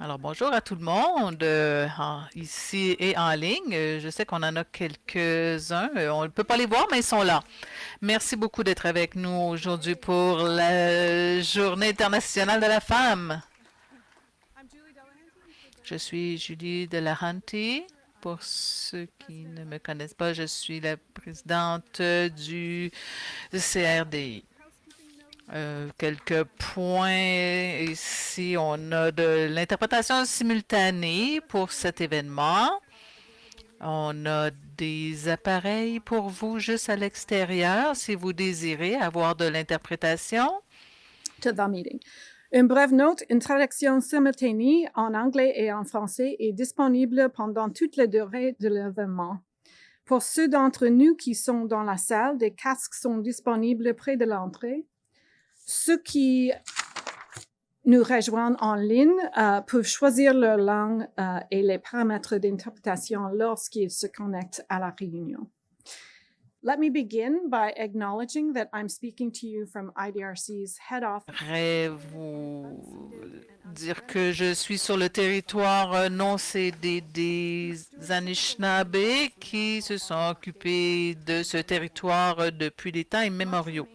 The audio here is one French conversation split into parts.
Alors, bonjour à tout le monde, ici et en ligne. Je sais qu'on en a quelques-uns. On ne peut pas les voir, mais ils sont là. Merci beaucoup d'être avec nous aujourd'hui pour la Journée internationale de la femme. Je suis Julie Delahanty. Pour ceux qui ne me connaissent pas, je suis la présidente du CRDI. Quelques points ici. On a de l'interprétation simultanée pour cet événement. On a des appareils pour vous juste à l'extérieur si vous désirez avoir de l'interprétation. To the meeting. Une brève note, une traduction simultanée en anglais et en français est disponible pendant toute la durée de l'événement. Pour ceux d'entre nous qui sont dans la salle, des casques sont disponibles près de l'entrée. Ceux qui nous rejoignent en ligne peuvent choisir leur langue et les paramètres d'interprétation lorsqu'ils se connectent à la réunion. Let me begin by acknowledging that I'm speaking to you from IDRC's head office. J'aimerais vous dire que je suis sur le territoire non cédé des Anishinaabe qui se sont occupés de ce territoire depuis des temps immémoriaux.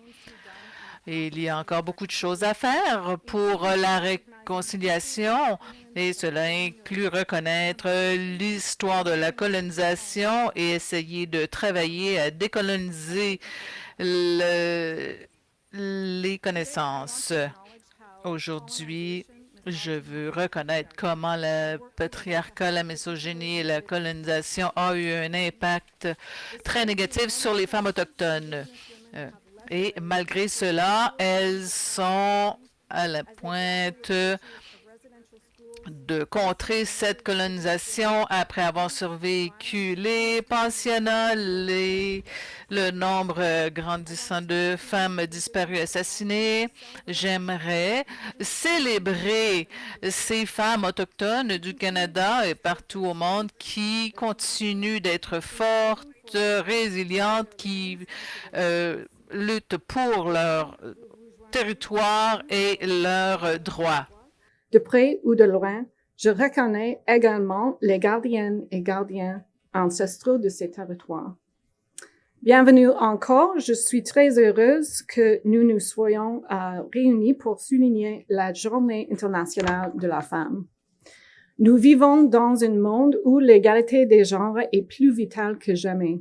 Il y a encore beaucoup de choses à faire pour la réconciliation et cela inclut reconnaître l'histoire de la colonisation et essayer de travailler à décoloniser les connaissances. Aujourd'hui, je veux reconnaître comment le patriarcat, la misogynie et la colonisation ont eu un impact très négatif sur les femmes autochtones. Et malgré cela, elles sont à la pointe de contrer cette colonisation après avoir survécu les pensionnats, le nombre grandissant de femmes disparues, assassinées. J'aimerais célébrer ces femmes autochtones du Canada et partout au monde qui continuent d'être fortes, résilientes, qui luttent pour leur territoire et leurs droits. De près ou de loin, je reconnais également les gardiennes et gardiens ancestraux de ces territoires. Bienvenue encore. Je suis très heureuse que nous nous soyons réunis pour souligner la Journée internationale de la femme. Nous vivons dans un monde où l'égalité des genres est plus vitale que jamais.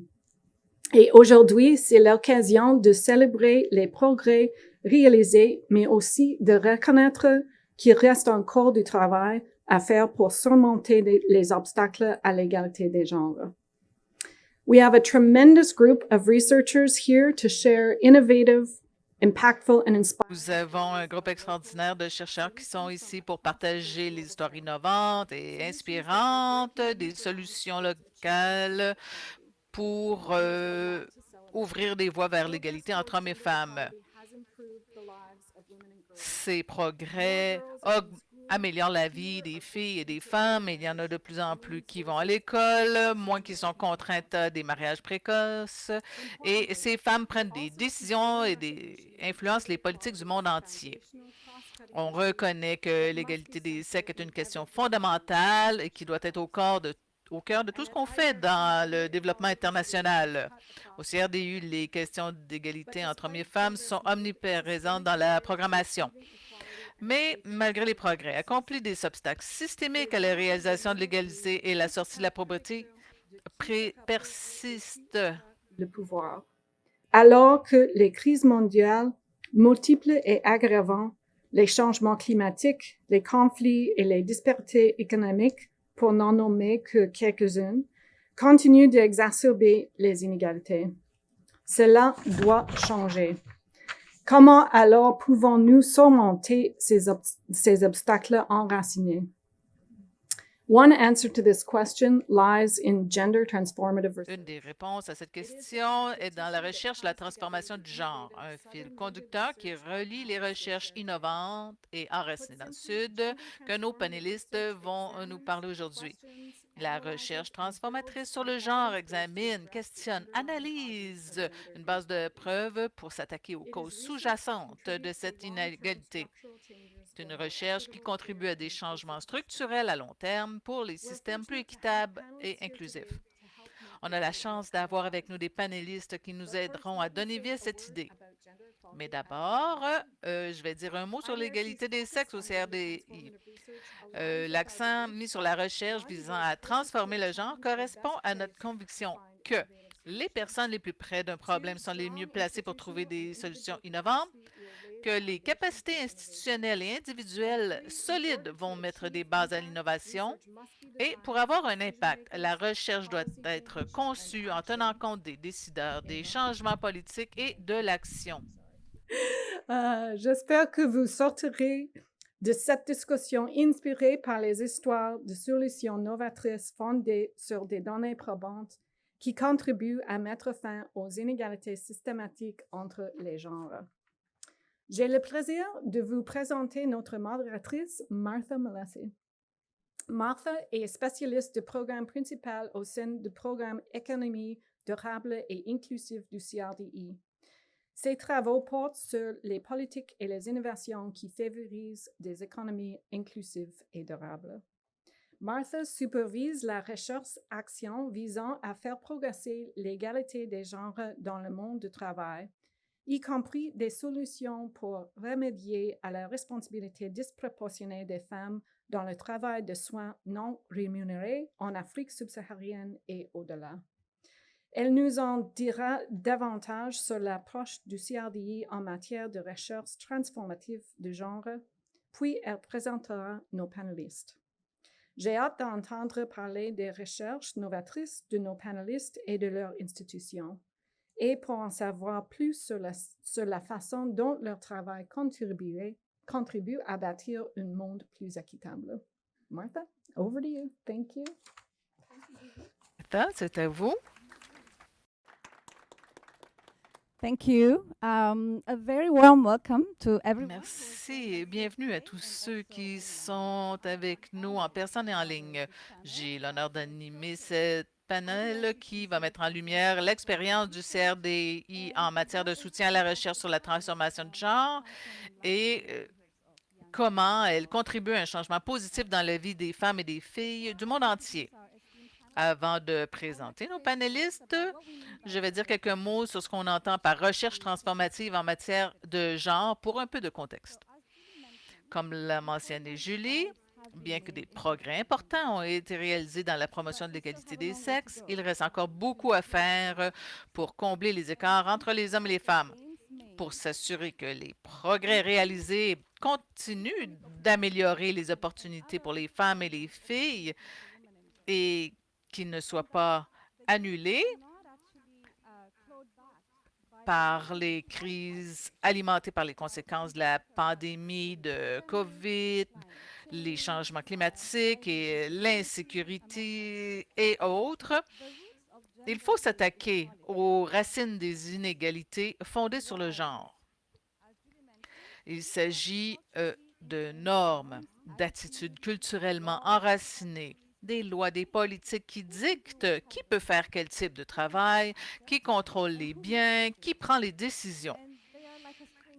Et aujourd'hui, c'est l'occasion de célébrer les progrès réalisés, mais aussi de reconnaître qu'il reste encore du travail à faire pour surmonter les obstacles à l'égalité des genres. We have a tremendous group of researchers here to share innovative, impactful and inspiring. Nous avons un groupe extraordinaire de chercheurs qui sont ici pour partager les histoires innovantes et inspirantes, des solutions locales pour ouvrir des voies vers l'égalité entre hommes et femmes. Ces progrès améliorent la vie des filles et des femmes. Il y en a de plus en plus qui vont à l'école, moins qui sont contraintes à des mariages précoces. Et ces femmes prennent des décisions et influencent les politiques du monde entier. On reconnaît que l'égalité des sexes est une question fondamentale et qui doit être au cœur de tout ce qu'on fait dans le développement international. Au CRDU, les questions d'égalité entre hommes et femmes sont omniprésentes dans la programmation. Mais malgré les progrès, accomplis des obstacles systémiques à la réalisation de l'égalité et la sortie de la pauvreté persistent. Le pouvoir. Alors que les crises mondiales multiples et aggravantes, les changements climatiques, les conflits et les disparités économiques, pour n'en nommer que quelques-unes, continuent d'exacerber les inégalités. Cela doit changer. Comment alors pouvons-nous surmonter ces obstacles enracinés? One answer to this question lies in gender transformative research. Une des réponses à cette question est dans la recherche de la transformation du genre, un fil conducteur qui relie les recherches innovantes et enracinées dans le Sud que nos panélistes vont nous parler aujourd'hui. La recherche transformatrice sur le genre examine, questionne, analyse une base de preuves pour s'attaquer aux causes sous-jacentes de cette inégalité. C'est une recherche qui contribue à des changements structurels à long terme pour les systèmes plus équitables et inclusifs. On a la chance d'avoir avec nous des panélistes qui nous aideront à donner vie à cette idée. Mais d'abord, je vais dire un mot sur l'égalité des sexes au CRDI. L'accent mis sur la recherche visant à transformer le genre correspond à notre conviction que les personnes les plus près d'un problème sont les mieux placées pour trouver des solutions innovantes, que les capacités institutionnelles et individuelles solides vont mettre des bases à l'innovation et pour avoir un impact, la recherche doit être conçue en tenant compte des décideurs, des changements politiques et de l'action. J'espère que vous sortirez de cette discussion inspirée par les histoires de solutions novatrices fondées sur des données probantes qui contribuent à mettre fin aux inégalités systématiques entre les genres. J'ai le plaisir de vous présenter notre modératrice, Martha Malassi. Martha est spécialiste du programme principal au sein du programme Économie durable et inclusive du CRDI. Ses travaux portent sur les politiques et les innovations qui favorisent des économies inclusives et durables. Martha supervise la recherche-action visant à faire progresser l'égalité des genres dans le monde du travail, y compris des solutions pour remédier à la responsabilité disproportionnée des femmes dans le travail de soins non rémunérés en Afrique subsaharienne et au-delà. Elle nous en dira davantage sur l'approche du CRDI en matière de recherche transformative du genre, puis elle présentera nos panélistes. J'ai hâte d'entendre parler des recherches novatrices de nos panélistes et de leur institution, et pour en savoir plus sur la façon dont leur travail contribue à bâtir un monde plus équitable. Martha, over to you. Thank you. Martha, c'est à vous. Thank you. A very warm welcome to everyone. Merci et bienvenue à tous ceux qui sont avec nous en personne et en ligne. J'ai l'honneur d'animer cette panel qui va mettre en lumière l'expérience du CRDI en matière de soutien à la recherche sur la transformation de genre et comment elle contribue à un changement positif dans la vie des femmes et des filles du monde entier. Avant de présenter nos panélistes, je vais dire quelques mots sur ce qu'on entend par recherche transformative en matière de genre pour un peu de contexte. Comme l'a mentionné Julie, bien que des progrès importants ont été réalisés dans la promotion de l'égalité des sexes, il reste encore beaucoup à faire pour combler les écarts entre les hommes et les femmes. Pour s'assurer que les progrès réalisés continuent d'améliorer les opportunités pour les femmes et les filles et qu'ils ne soient pas annulés par les crises alimentées par les conséquences de la pandémie de COVID, les changements climatiques et l'insécurité et autres. Il faut s'attaquer aux racines des inégalités fondées sur le genre. Il s'agit de normes, d'attitudes culturellement enracinées, des lois, des politiques qui dictent qui peut faire quel type de travail, qui contrôle les biens, qui prend les décisions.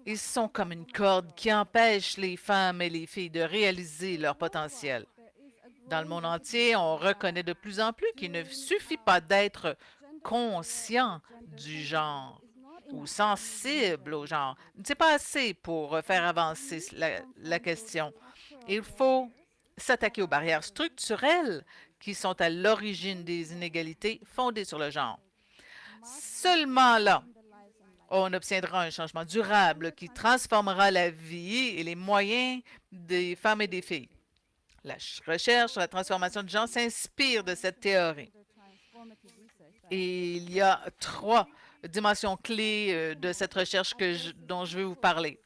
Ils sont comme une corde qui empêche les femmes et les filles de réaliser leur potentiel. Dans le monde entier, on reconnaît de plus en plus qu'il ne suffit pas d'être conscient du genre ou sensible au genre. Ce n'est pas assez pour faire avancer la question. Il faut s'attaquer aux barrières structurelles qui sont à l'origine des inégalités fondées sur le genre. Seulement là, on obtiendra un changement durable qui transformera la vie et les moyens des femmes et des filles. La recherche sur la transformation de genre s'inspire de cette théorie. Et il y a 3 dimensions clés de cette recherche dont je vais vous parler.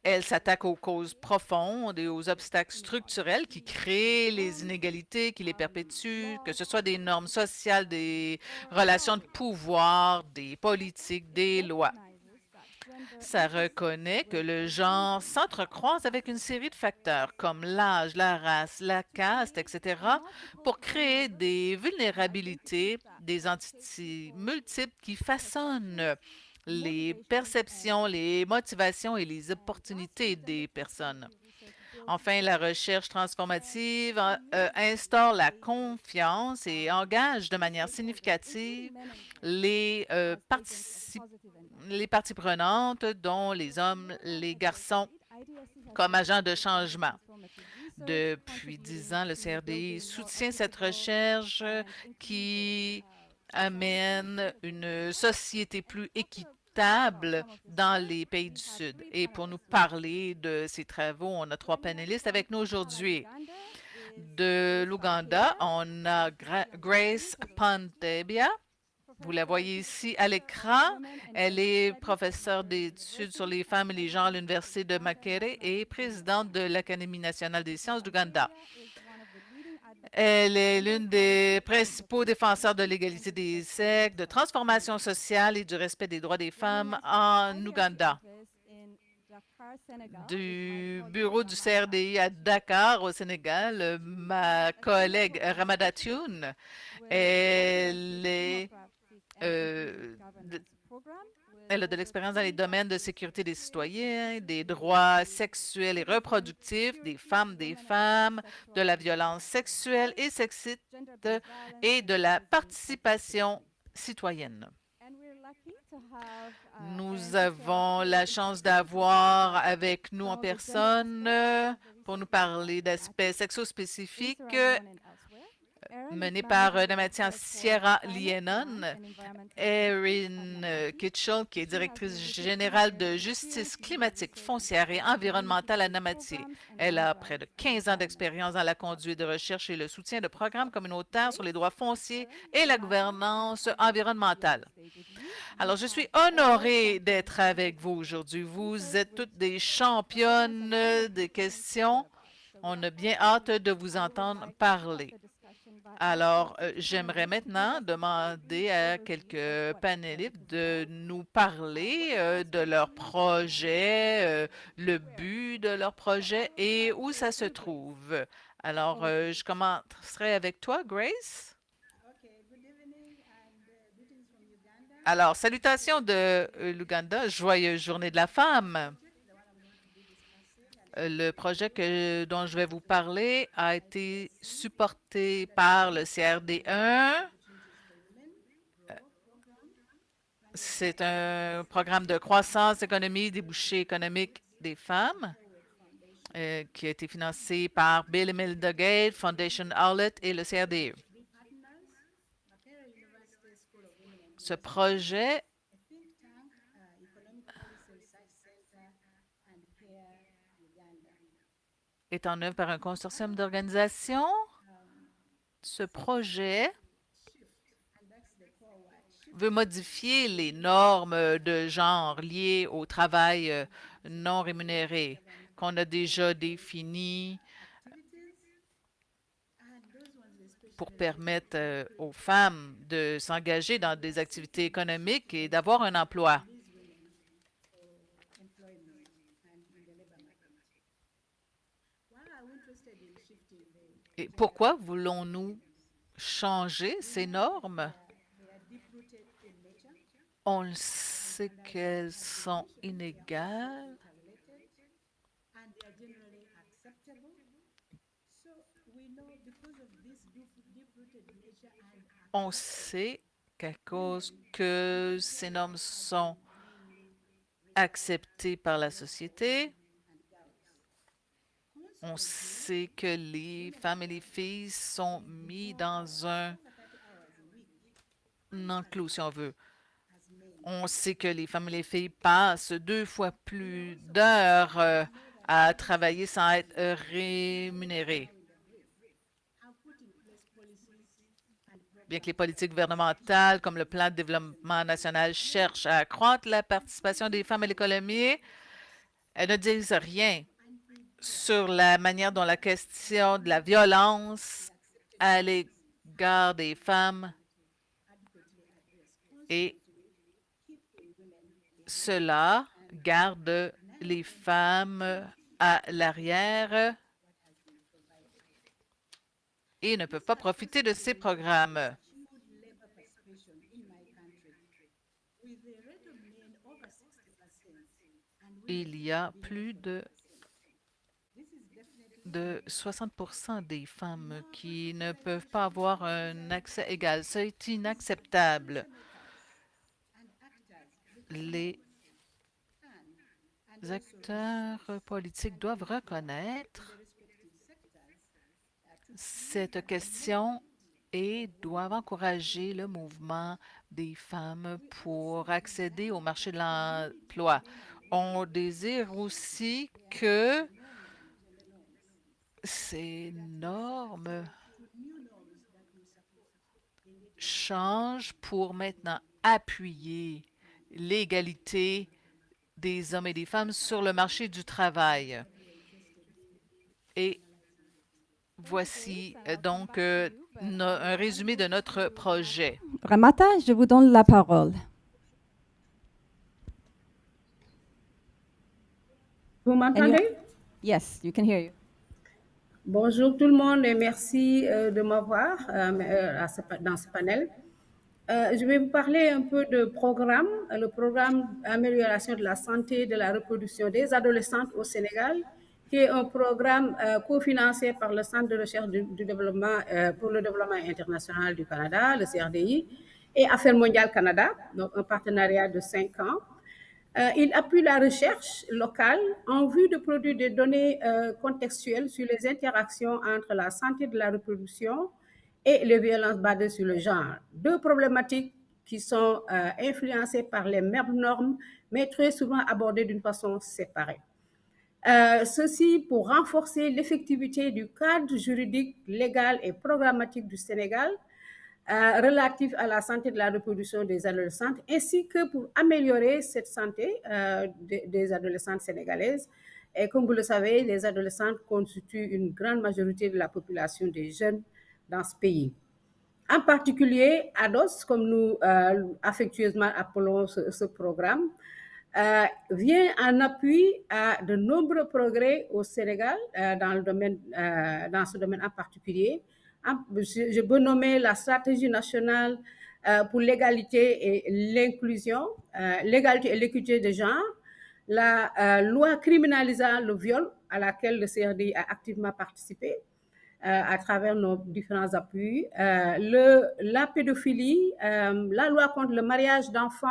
Elle s'attaque aux causes profondes et aux obstacles structurels qui créent les inégalités, qui les perpétuent, que ce soit des normes sociales, des relations de pouvoir, des politiques, des lois. Ça reconnaît que le genre s'entrecroise avec une série de facteurs comme l'âge, la race, la caste, etc., pour créer des vulnérabilités, des entités multiples qui façonnent les perceptions, les motivations et les opportunités des personnes. Enfin, la recherche transformative instaure la confiance et engage de manière significative les, les parties prenantes, dont les hommes, les garçons, comme agents de changement. Depuis 10 ans, le CRDI soutient cette recherche qui amène une société plus équitable dans les pays du Sud. Et pour nous parler de ces travaux, on a 3 panélistes avec nous aujourd'hui. De l'Ouganda, on a Grace Pantebia. Vous la voyez ici à l'écran. Elle est professeure d'études sur les femmes et les genres à l'Université de Makerere et présidente de l'Académie nationale des sciences d'Ouganda. Elle est l'une des principaux défenseurs de l'égalité des sexes, de transformation sociale et du respect des droits des femmes en Ouganda. Du bureau du CRDI à Dakar, au Sénégal, ma collègue Ramada Thioune, elle est elle a de l'expérience dans les domaines de sécurité des citoyens, des droits sexuels et reproductifs des femmes, de la violence sexuelle et sexiste et de la participation citoyenne. Nous avons la chance d'avoir avec nous en personne pour nous parler d'aspects sexospécifiques menés par Namatia Sierra Leone, Erin Kitchell, qui est directrice générale de justice climatique, foncière et environnementale à Namatie. Elle a près de 15 ans d'expérience dans la conduite de recherche et le soutien de programmes communautaires sur les droits fonciers et la gouvernance environnementale. Alors, je suis honorée d'être avec vous aujourd'hui. Vous êtes toutes des championnes des questions. On a bien hâte de vous entendre parler. Alors, j'aimerais maintenant demander à quelques panélistes de nous parler de leur projet, le but de leur projet et où ça se trouve. Alors, je commencerai avec toi, Grace. Alors, salutations de l'Ouganda, joyeuse journée de la femme. Le projet dont je vais vous parler a été supporté par le CRD1. C'est un programme de croissance, économie, débouchés économiques des femmes qui a été financé par Bill et Melinda Gates, Foundation Howlett et le CRD1. Ce projet est en œuvre par un consortium d'organisations. Ce projet veut modifier les normes de genre liées au travail non rémunéré qu'on a déjà définies pour permettre aux femmes de s'engager dans des activités économiques et d'avoir un emploi. Et pourquoi voulons-nous changer ces normes? On le sait qu'elles sont inégales. On sait qu'à cause que ces normes sont acceptées par la société, on sait que les femmes et les filles sont mises dans un enclos, si on veut. On sait que les femmes et les filles passent 2 fois plus d'heures à travailler sans être rémunérées. Bien que les politiques gouvernementales, comme le plan de développement national, cherchent à accroître la participation des femmes à l'économie, elles ne disent rien sur la manière dont la question de la violence à l'égard des femmes et cela gardent les femmes à l'arrière et ne peuvent pas profiter de ces programmes. Il y a plus de 60% des femmes qui ne peuvent pas avoir un accès égal. C'est inacceptable. Les acteurs politiques doivent reconnaître cette question et doivent encourager le mouvement des femmes pour accéder au marché de l'emploi. On désire aussi que ces normes changent pour maintenant appuyer l'égalité des hommes et des femmes sur le marché du travail. Et voici donc un résumé de notre projet. Ramata, je vous donne la parole. Vous m'entendez? Yes, you can hear you. Bonjour tout le monde et merci de m'avoir dans ce panel. Je vais vous parler un peu de programme, le programme Amélioration de la santé et de la reproduction des adolescentes au Sénégal, qui est un programme cofinancé par le Centre de recherche du développement pour le développement international du Canada, le CRDI, et Affaires mondiales Canada, donc un partenariat de 5 ans. Il appuie la recherche locale en vue de produire des données contextuelles sur les interactions entre la santé de la reproduction et les violences basées sur le genre. Deux problématiques qui sont influencées par les mêmes normes, mais très souvent abordées d'une façon séparée. Ceci pour renforcer l'effectivité du cadre juridique, légal et programmatique du Sénégal relatif à la santé de la reproduction des adolescentes, ainsi que pour améliorer cette santé des adolescentes sénégalaises. Et comme vous le savez, les adolescentes constituent une grande majorité de la population des jeunes dans ce pays. En particulier, ADOS, comme nous affectueusement appelons ce programme, vient en appui à de nombreux progrès au Sénégal dans ce domaine en particulier. Je peux nommer la stratégie nationale pour l'égalité et l'inclusion, l'égalité et l'équité de genre, la loi criminalisant le viol à laquelle le CRDI a activement participé à travers nos différents appuis, la pédophilie, la loi contre le mariage d'enfants,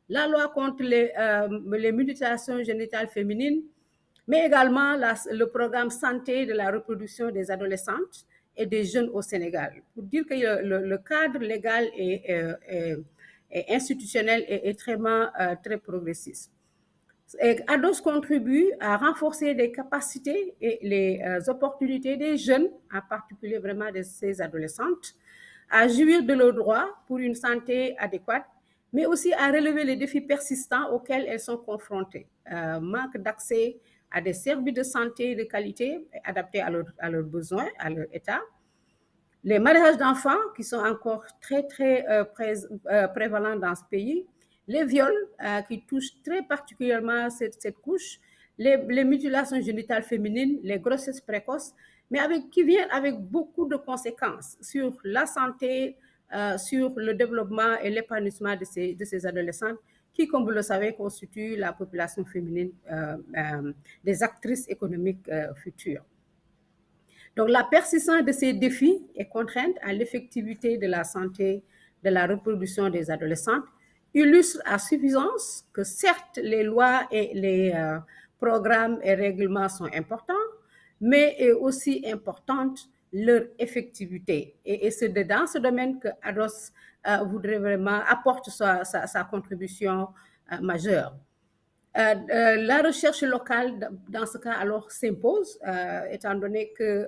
la loi contre les mutilations génitales féminines, mais également le programme santé de la reproduction des adolescentes et des jeunes au Sénégal. Pour dire que le cadre légal et institutionnel est extrêmement très progressiste. ADOS contribue à renforcer les capacités et les opportunités des jeunes, en particulier vraiment de ces adolescentes, à jouir de leurs droits pour une santé adéquate, mais aussi à relever les défis persistants auxquels elles sont confrontées. Manque d'accès à des services de santé de qualité adaptés à leurs besoins, à leur état. Les mariages d'enfants qui sont encore très, très prévalents dans ce pays. Les viols qui touchent très particulièrement cette couche. Les mutilations génitales féminines, les grossesses précoces, mais qui viennent avec beaucoup de conséquences sur la santé, sur le développement et l'épanouissement de ces adolescentes qui, comme vous le savez, constituent la population féminine des actrices économiques futures. Donc, la persistance de ces défis est contrainte à l'effectivité de la santé de la reproduction des adolescentes, illustre à suffisance que certes, les lois et les programmes et règlements sont importants, mais est aussi importante leur effectivité. Et c'est dans ce domaine que ADOS voudrait vraiment apporter sa contribution majeure. La recherche locale, dans ce cas, alors s'impose, étant donné que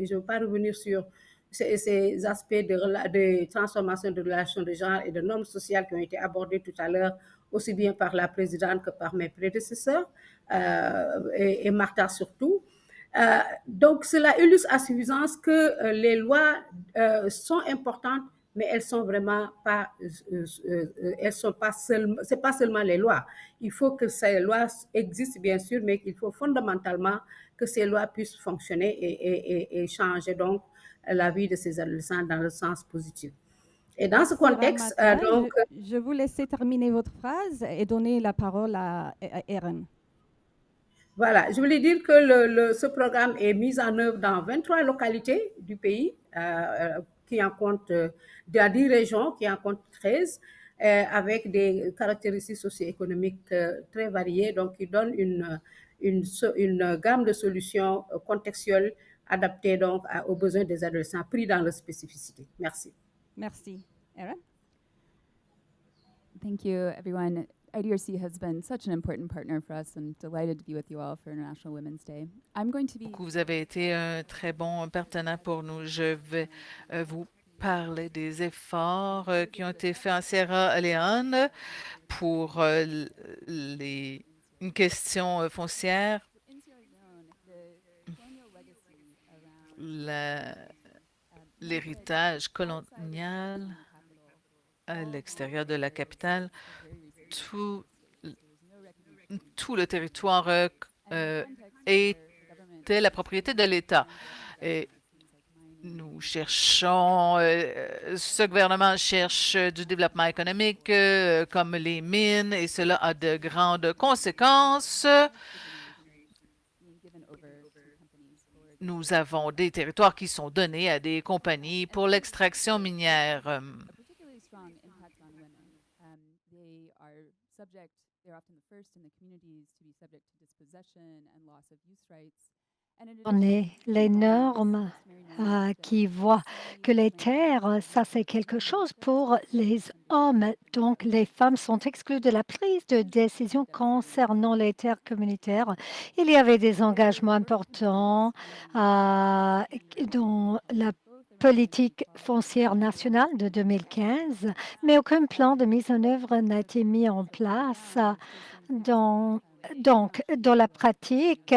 je ne veux pas revenir sur ces aspects de transformation de relations de genre et de normes sociales qui ont été abordés tout à l'heure, aussi bien par la présidente que par mes prédécesseurs, et Martha surtout. Donc, cela illustre à suffisance que les lois sont importantes, mais elles sont vraiment pas, elles sont pas seulement, c'est pas seulement les lois. Il faut que ces lois existent bien sûr, mais il faut fondamentalement que ces lois puissent fonctionner et changer donc la vie de ces adolescents dans le sens positif. Et dans ce Merci contexte, Ramata. Je vous laisser terminer votre phrase et donner la parole à Erin. voilà, je voulais dire que ce programme est mis en œuvre dans 23 localités du pays, qui en compte, dans 10 régions, qui en compte 13, avec des caractéristiques socio-économiques très variées, donc qui donnent une gamme de solutions contextuelles adaptées donc aux besoins des adolescents, pris dans leur spécificité. Merci. Merci. Erin? Thank you, everyone. IDRC has been such an important partner for us and delighted to be with you all for International Women's Day. I'm going to be... Vous avez été un très bon partenaire pour nous. Je vais vous parler des efforts qui ont été faits en Sierra Leone pour une question foncière. L'héritage colonial à l'extérieur de la capitale, tout le territoire était la propriété de l'État. Et nous cherchons, ce gouvernement cherche du développement économique comme les mines, et cela a de grandes conséquences. Nous avons des territoires qui sont donnés à des compagnies pour l'extraction minière. On est les normes qui voient que les terres, ça c'est quelque chose pour les hommes. Donc les femmes sont exclues de la prise de décision concernant les terres communautaires. Il y avait des engagements importants dans la politique foncière nationale de 2015, mais aucun plan de mise en œuvre n'a été mis en place. Donc, dans la pratique,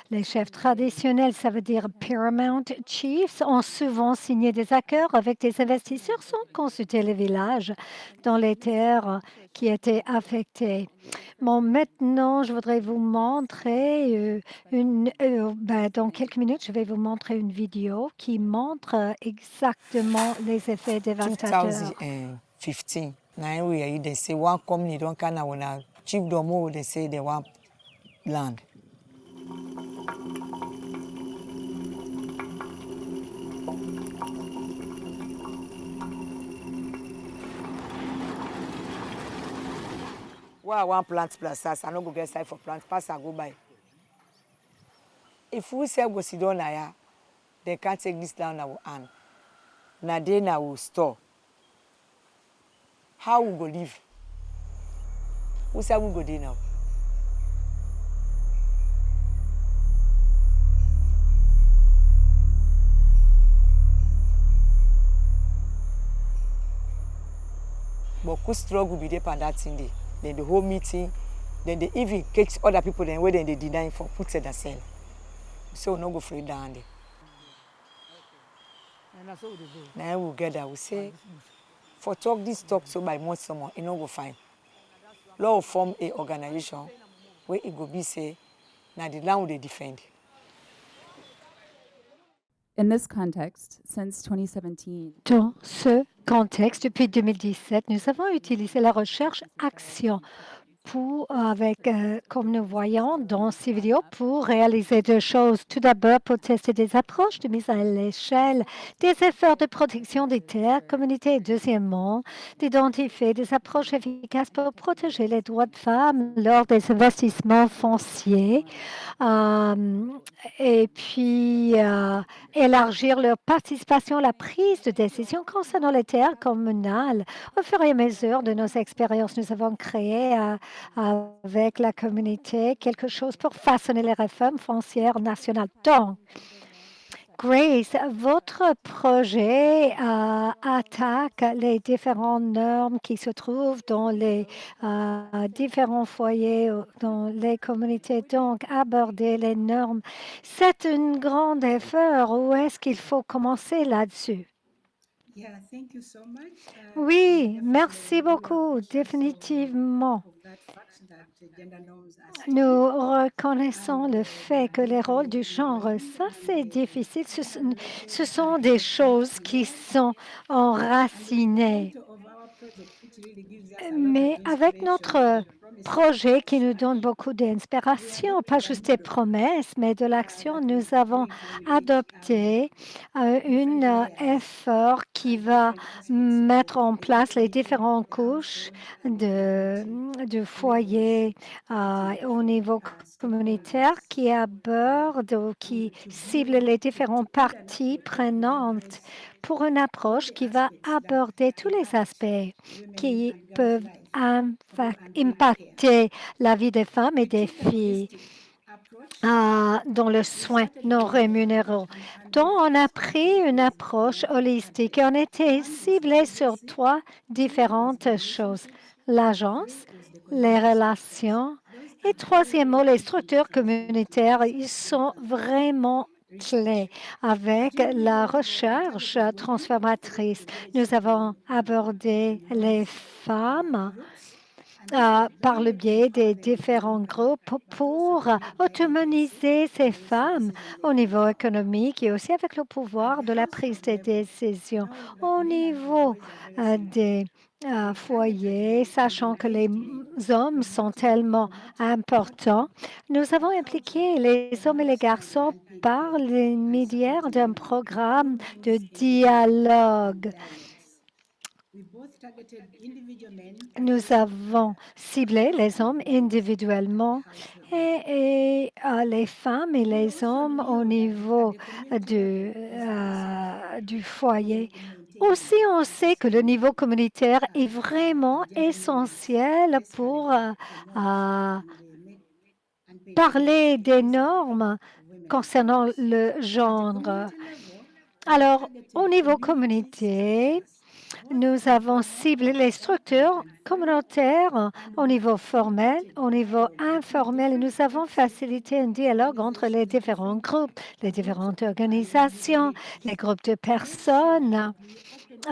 les chefs traditionnels, ça veut dire Paramount Chiefs, ont souvent signé des accords avec des investisseurs sans consulter les villages dans les terres qui étaient affectées. Bon, maintenant, je voudrais vous montrer dans quelques minutes, je vais vous montrer une vidéo qui montre exactement les effets dévastateurs. 2015, now we are they say one company don't kind of chief domo they say they want land. Why I want plant plus I no go get side for plant pass I go buy. If we say go sit down here, they can't take this down our hand. Na they na will store. How we go live? Who say we go there now? But who struggle be there for that thing day? Then the whole meeting, then they even catch other people then where then they deny for put it themselves. So we no go free down there. Now we get we say for talk this talk so by month someone it no go fine. Law form a organization where it go be say now the land they defend. In this context, since 2017, Dans ce contexte, depuis 2017, nous avons utilisé la recherche-action comme nous voyons dans ces vidéos, pour réaliser deux choses. Tout d'abord, pour tester des approches de mise à l'échelle des efforts de protection des terres, communautés. Et deuxièmement, d'identifier des approches efficaces pour protéger les droits de femmes lors des investissements fonciers. Et puis, élargir leur participation à la prise de décision concernant les terres communales. Au fur et à mesure de nos expériences, nous avons créé avec la communauté quelque chose pour façonner les réformes foncières nationales. Donc, Grace, votre projet attaque les différentes normes qui se trouvent dans les différents foyers, dans les communautés. Donc, aborder les normes, c'est un grand effort. Où est-ce qu'il faut commencer là-dessus? Yeah, thank you so much. We Oui, definitely merci will beaucoup, appreciate so définitivement. of that fact that gender norms are sticky. Nous And reconnaissons le they fait are que les very, rôles very du genre, ingrained ça and c'est they are difficile, ce fundamental sont des to who choses we qui are. sont And the enracinées. motto of our project, which really gives us a lot of Mais avec inspiration notre and promises, projet qui nous donne beaucoup we d'inspiration, pas adopted a juste des model promesses, mais de l'action, that we nous avons create to relate adopté different un layers effort qui and va different aspects of mettre en the place les equality of différentes the couches household and community du levels foyer at au different niveau communautaire stakeholders qui aborde ou qui cible les différentes to build an parties approach that prenantes incorporates pour une all approche the qui va aspects that aborder tous les impact aspects women qui and girls' peuvent life and women's care. impacter la vie des femmes et We des took a filles holistic approach. dans le We soin started non with rémunéré. Donc, we on a focused on pris three une basic approche areas of the holistique et project. on était One was the ciblé sur agency, trois two was the différentes choses: relationship, and three l'agence, was the les community structures. relations Those are et very, very troisièmement, les critical structures to the communautaires. Ils successful sont vraiment clés research. At avec la individual level, we recherche targeted women transformatrice. through village Nous avons and abordé les node femmes groups, and this was par le grounded in biais des empowering différents women, groupes but also pour to build their agency autonomiser ces and also femmes decision au making niveau power. économique et aussi avec le At pouvoir the de la prise household de level, décision. knowing that Au men and niveau boys are very similar, des we targeted foyers, and sachant que les engaged men hommes in sont multiple tellement importants, nous avons impliqué les of hommes et les understanding garçons and peer par care and l'intermédiaire supporting d'un them in programme de problems and dialogue. dialogues. We both targeted individual men and Nous also avons ciblé les hommes at the individuellement household level. et les femmes et We les also hommes au knew that at niveau the community level is very essential du foyer. in maintaining Aussi, on and sait que le sustaining niveau communautaire est vraiment gender norms, essentiel pour especially the norms and patriarchy parler des implicit normes of women and concernant girls. le At the genre. community level, we Alors, au targeted niveau community communautaire, structures, both nous the avons formal ciblé les and structures informal, communautaires and au we niveau formel, facilitated au niveau dialogue between informel, et different nous avons practices, facilité un dialogue entre les organizations, différents different groupes, les groups différentes and organisations, les individuals groupes de to make sure personnes, that we open up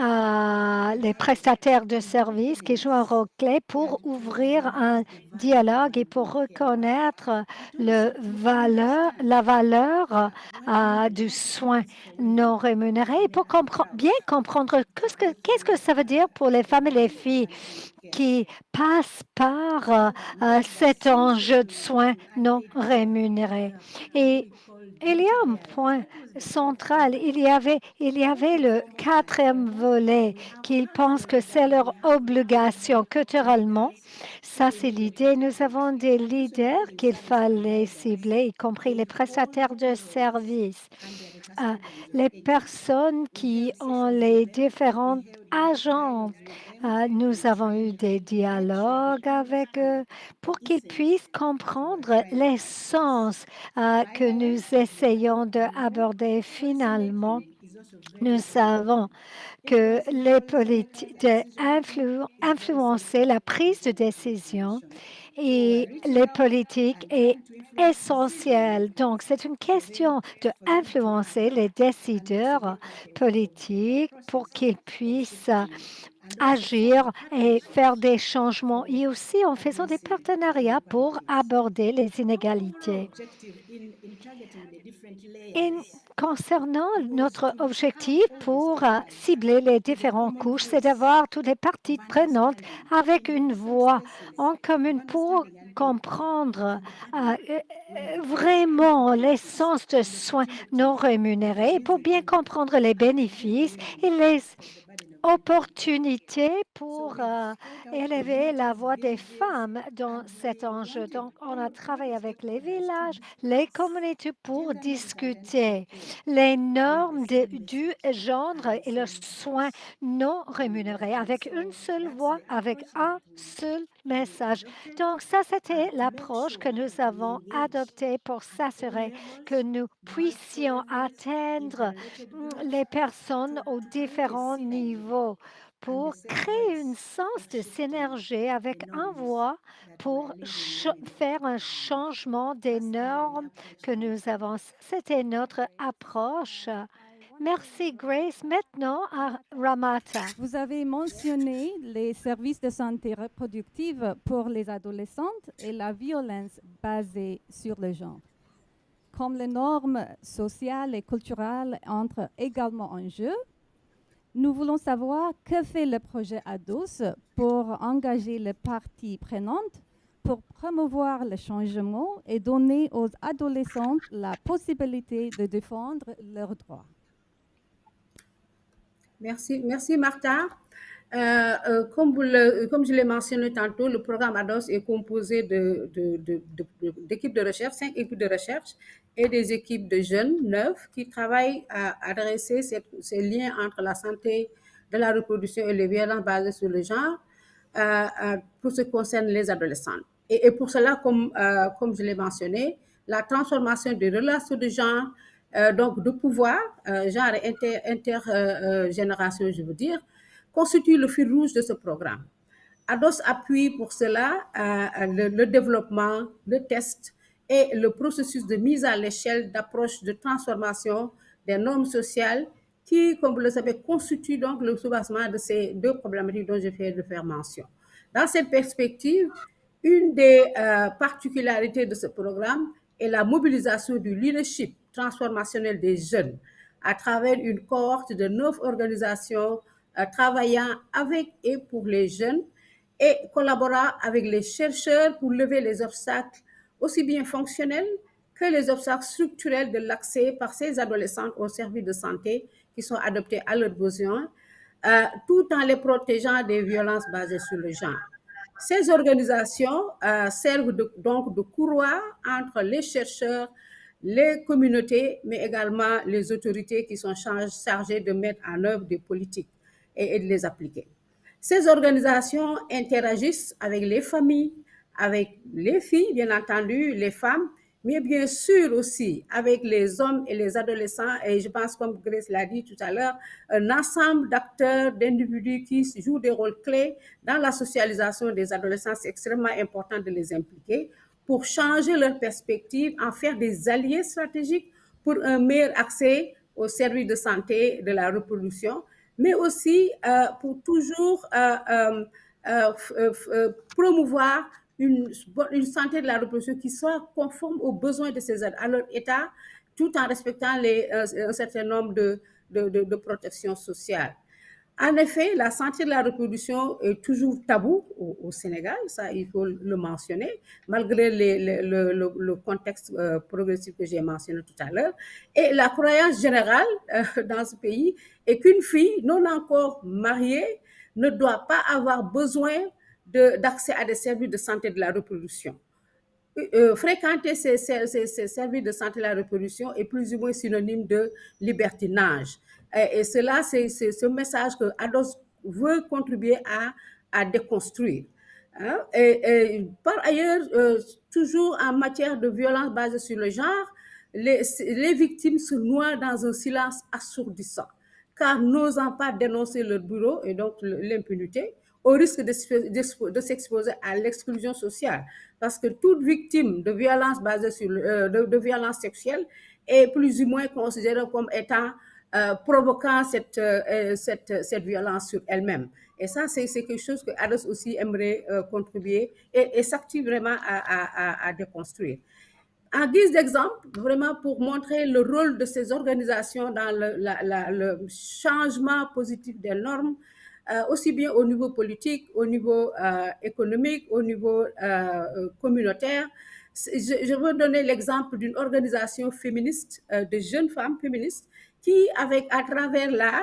les dialogue prestataires de and services qui jouent un recognize rôle clé and pour to ouvrir un recognize the value dialogue et and pour we care about, reconnaître but also to understand la valeur what really du soin matters for women non rémunéré and et pour and bien girls comprendre qu'est-ce que ça veut and dire pour les femmes et les value filles and also care, qui passent par so that know that cet since enjeu de women are soins working non unpaid care, rémunérés. what Et we call il y duty a un areas, point that was the fourth central. component, Il y both avait the le formal and quatrième informal. volet We have qu'ils pensent que confirmed c'est that leur we have obligation culturellement. leaders who Ça, will c'est be l'idée. Nous dedicated avons des and also leaders including qu'il service fallait providers cibler, y compris les in all prestataires de categories services, and their euh, custodians or les agents. personnes We qui held ont sessions with les them, we différentes held agents. dialogues with them, we Nous avons eu trained des them to make sure they dialogues avec understand eux the pour qu'ils essence puissent of what we are comprendre trying to address. l'essence que nous Finally, as we are essayons going along, d'aborder policy finalement. making is also very, Nous very savons important. que les Policy makers and decision making is very influencer central la prise de to the décision transformation. So we are et reaching les out politiques and est trying to influence decision essentiel. Donc, makers c'est une for them question de to influencer act les and also décideurs get back involved in the politiques pour process qu'ils of puissent shifting and also form agir et faire partnerships des changements for et aussi en faisant des addressing partenariats pour inequalities. aborder les Our overall inégalités. objective in targeting the different Et layers concernant was notre to have objectif all the pour stakeholders cibler les with a différentes common couches, c'est voice d'avoir toutes les of parties prenantes understanding avec in the une different voix spaces en of commun pour understanding and peer care comprendre between the public, women, and the vraiment practice l'essence de and soins opportunities non of the rémunérés et pour bien visiting comprendre les and giving bénéfices women et les half of the burden of infertility. opportunités So pour we've sought out élever la communities, voix des villages, femmes dans and cet we enjeu. wanted Donc, on a all travaillé the avec les stakeholders to villages, les discuss communautés pour gender norms and discuter care les with the normes same du message genre and the et le same soin voice. non rémunéré And avec une so seule that's voix, the avec approach that un seul message. adopted Donc, ça, c'était to make l'approche que sure nous that we avons engage adoptée pour at all s'assurer que levels, nous multiple puissions levels, atteindre interrelated groups, les personnes to aux create a différents synergy niveaux and the pour same créer une voice sens of de shifting synergie the avec un norms voix that we pour are leaving women faire un behind. changement des That's how we normes approach que things. nous avons. C'était notre approche. Merci Grace. Maintenant à Ramata. Vous avez mentionné les services de santé reproductive pour les adolescentes et la violence basée sur le genre. Comme les normes sociales et culturelles entrent également en jeu, nous voulons savoir que fait le projet ADOS pour engager les parties prenantes pour promouvoir le changement et donner aux adolescentes la possibilité de défendre leurs droits. Merci Martha. Comme je l'ai mentionné tantôt, le programme ADOS est composé d'équipes de recherche, 5 équipes de recherche et des équipes de jeunes, 9, qui travaillent à adresser ces liens entre la santé de la reproduction et les violences basées sur le genre pour ce qui concerne les adolescents. Et pour cela, comme je l'ai mentionné, la transformation des relations de genre, donc de pouvoir, genre et intergénération, je veux dire, constitue le fil rouge de ce programme. ADOS appuie pour cela le développement, le test et le processus de mise à l'échelle d'approches de transformation des normes sociales qui, comme vous le savez, constituent donc le soubassement de ces deux problématiques dont je viens de faire mention. Dans cette perspective, une des particularités de ce programme est la mobilisation du leadership transformationnel des jeunes à travers une cohorte de 9 organisations travaillant avec et pour les jeunes et collaborant avec les chercheurs pour lever les obstacles aussi bien fonctionnels que les obstacles structurels de l'accès par ces adolescents aux services de santé qui sont adaptés à leurs besoins, tout en les protégeant des violences basées sur le genre. Ces organisations servent donc de courroie entre les chercheurs, les communautés, mais également les autorités qui sont chargées de mettre en œuvre des politiques et de les appliquer. Ces organisations interagissent avec les familles, avec les filles, bien entendu, les femmes, mais bien sûr aussi avec les hommes et les adolescents. Et je pense, comme Grace l'a dit tout à l'heure, un ensemble d'acteurs, d'individus qui jouent des rôles clés dans la socialisation des adolescents. C'est extrêmement important de les impliquer pour changer leur perspective, en faire des alliés stratégiques pour un meilleur accès aux services de santé de la reproduction, mais aussi pour toujours promouvoir une santé de la reproduction qui soit conforme aux besoins de ces à leur état, tout en respectant un certain nombre de protections sociales. En effet, la santé de la reproduction est toujours tabou au Sénégal, ça il faut le mentionner, malgré le contexte progressif que j'ai mentionné tout à l'heure. Et la croyance générale dans ce pays est qu'une fille non encore mariée ne doit pas avoir besoin d'accès à des services de santé de la reproduction. Fréquenter ces services de santé de la reproduction est plus ou moins synonyme de libertinage. Et cela, c'est ce message que ADOS veut contribuer à déconstruire. Hein? Et par ailleurs, toujours en matière de violence basée sur le genre, les victimes se noient dans un silence assourdissant, car n'osant pas dénoncer leur bourreau et donc l'impunité, au risque de s'exposer à l'exclusion sociale. Parce que toute victime de violence basée sur de violence sexuelle est plus ou moins considérée comme étant provoquant cette violence sur elle-même. Et ça, c'est quelque chose que ADOS aussi aimerait contribuer et s'active vraiment à déconstruire. En guise d'exemple, vraiment pour montrer le rôle de ces organisations dans le changement positif des normes, aussi bien au niveau politique, au niveau économique, au niveau communautaire. Je veux donner l'exemple d'une organisation féministe, de jeunes femmes féministes, qui, à travers l'art,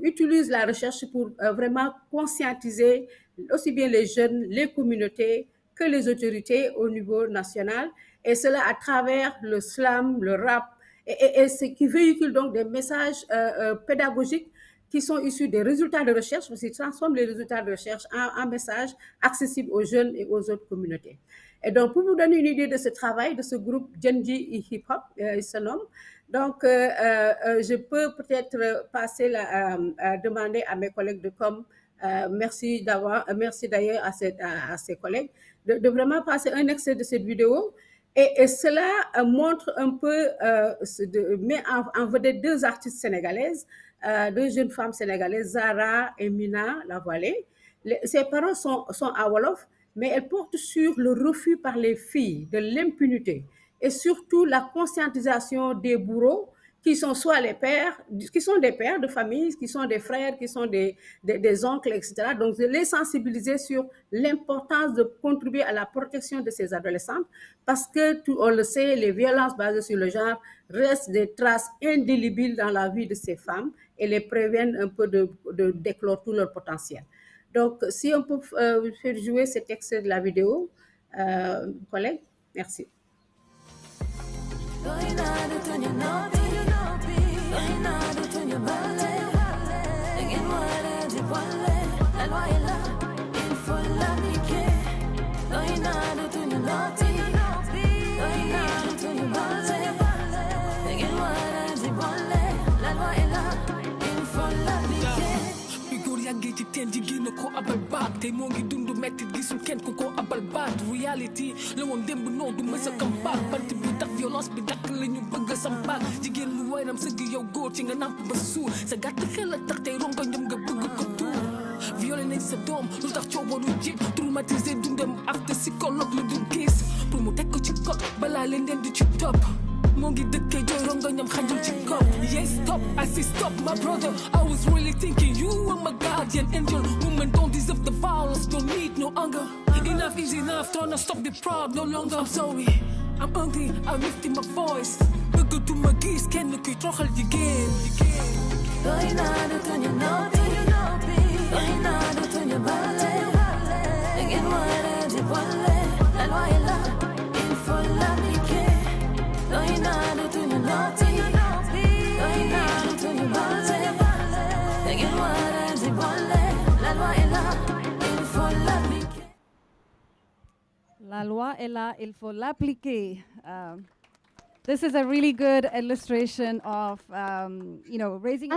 utilise la recherche pour vraiment conscientiser aussi bien les jeunes, les communautés, que les autorités au niveau national, et cela à travers le slam, le rap, et ce qui véhicule donc des messages pédagogiques qui sont issus des résultats de recherche, parce qu'ils transforment les résultats de recherche en messages accessibles aux jeunes et aux autres communautés. Et donc, pour vous donner une idée de ce travail, de ce groupe Genji Hip Hop, il se nomme, donc je peux peut-être passer à demander à mes collègues de com, merci d'ailleurs à ses collègues, de vraiment passer un extrait de cette vidéo Et cela montre un peu, met en vedette deux artistes sénégalaises, deux jeunes femmes sénégalaises, Zara et Mina Lavallée. Ces paroles sont à Wolof, mais elles portent sur le refus par les filles de l'impunité et surtout la conscientisation des bourreaux qui sont soit les pères, qui sont des pères de famille, qui sont des frères, qui sont des oncles, etc. Donc, de les sensibiliser sur l'importance de contribuer à la protection de ces adolescentes parce que, on le sait, les violences basées sur le genre restent des traces indélébiles dans la vie de ces femmes et les préviennent un peu d'éclore tout leur potentiel. Donc, si on peut faire jouer cet extrait de la vidéo, collègue, merci. ci teen jigéen ko abal baat te moo ngi dund mettit gisul kenn ku ko abal baat reality la woon démb noo du mës a kambaat bant bi tax violence bi dakk la ñu bëgg a sambaat jigéen mu waynam sëgg yow góor ci nga namp ba suur sa gàtt xel la tax tey ronga ñoom nga bëgg ko tuur violé nañ sa doom lu tax coobaru jib traumatisé dundam ak te psychologue lu dul gis pour mu teg ko ci kot balaa leen den di ci topp moo ngi dëkkee jooy ronga ñoom xajul ci kaw yes stop I say stop my brother I was really thinking you were my guardian angel women don't deserve the violence don't need no anger enough is enough trying to stop the problem no longer I'm sorry I'm hungry I'm lifting my voice bëggatuma gis kenn kuy troxal jigéen doy naa du tuñu noppi doy naa du tuñu bale da ngeen war a di boole la loi est là il faut l'appliquer doy naa du tuñu noppi doy naa du tuñu bale da ngeen war a di boole la loi est là il faut l'appliquer. La loi est là, il faut l'appliquer. This is a really good illustration of, raising.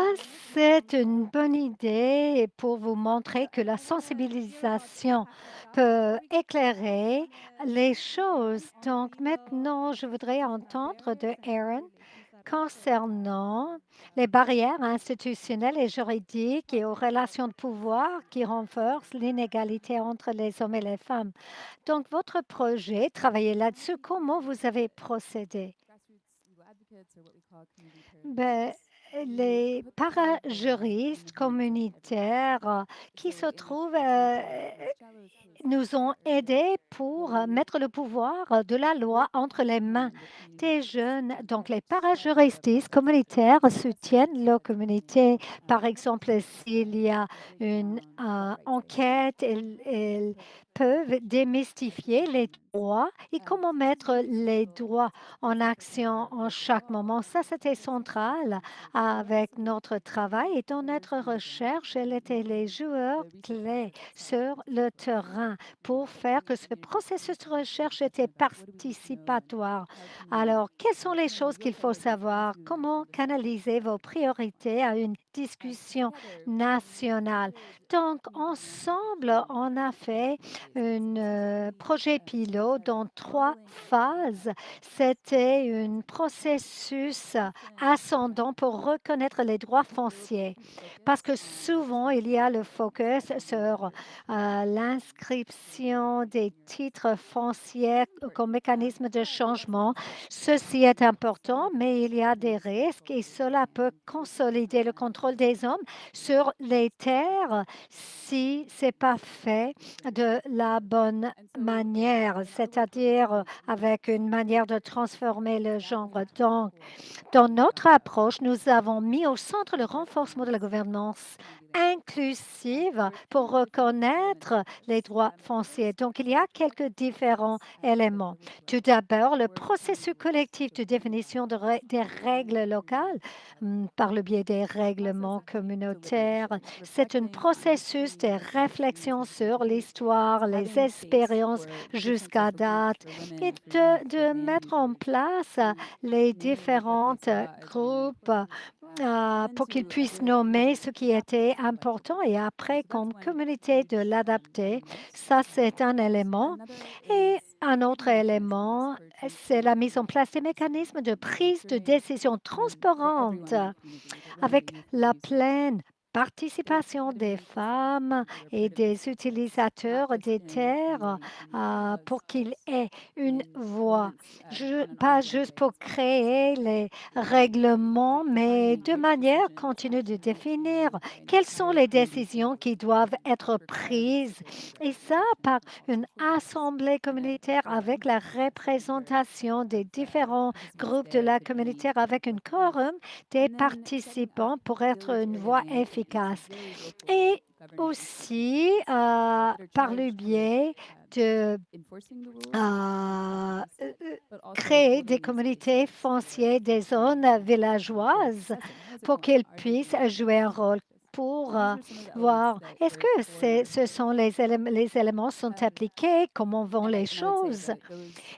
C'est une bonne idée pour vous montrer que la sensibilisation peut éclairer les choses. Donc maintenant, je voudrais entendre de Aaron concernant les barrières institutionnelles et juridiques et aux relations de pouvoir qui renforcent l'inégalité entre les hommes et les femmes. Donc, votre projet, travaillez là-dessus. Comment vous avez procédé? Ben, les parajuristes communautaires qui se trouvent nous ont aidés pour mettre le pouvoir de la loi entre les mains des jeunes. Donc, les parajuristes communautaires soutiennent leur communauté. Par exemple, s'il y a une enquête, ils peuvent démystifier les droits et comment mettre les droits en action en chaque moment. Ça, c'était central avec notre travail et dans notre recherche, elle était les joueurs clés sur le terrain pour faire que ce processus de recherche était participatoire. Alors, quelles sont les choses qu'il faut savoir? Comment canaliser vos priorités à une discussion nationale? Donc, ensemble, on a fait un projet pilote dans 3 phases. C'était un processus ascendant pour reconnaître les droits fonciers parce que souvent, il y a le focus sur l'inscription des titres fonciers comme mécanisme de changement. Ceci est important, mais il y a des risques et cela peut consolider le contrôle des hommes sur les terres si ce n'est pas fait de la bonne manière, c'est-à-dire avec une manière de transformer le genre. Donc, dans notre approche, nous avons mis au centre le renforcement de la gouvernance inclusive pour reconnaître les droits fonciers. Donc, il y a quelques différents éléments. Tout d'abord, le processus collectif de définition des règles locales par le biais des règlements communautaires. C'est un processus de réflexion sur l'histoire, les expériences jusqu'à date et de mettre en place les différents groupes pour qu'ils puissent nommer ce qui était important et après, comme communauté, de l'adapter. Ça, c'est un élément. Et un autre élément, c'est la mise en place des mécanismes de prise de décision transparente avec la pleine participation des femmes et des utilisateurs des terres pour qu'ils aient une voix, pas juste pour créer les règlements, mais de manière continue de définir quelles sont les décisions qui doivent être prises, et ça par une assemblée communautaire avec la représentation des différents groupes de la communauté avec un quorum des participants pour être une voix efficace. Et aussi, par le biais de créer des communautés foncières, des zones villageoises pour qu'ils puissent jouer un rôle pour voir est-ce que ce sont les éléments sont appliqués, comment vont les choses.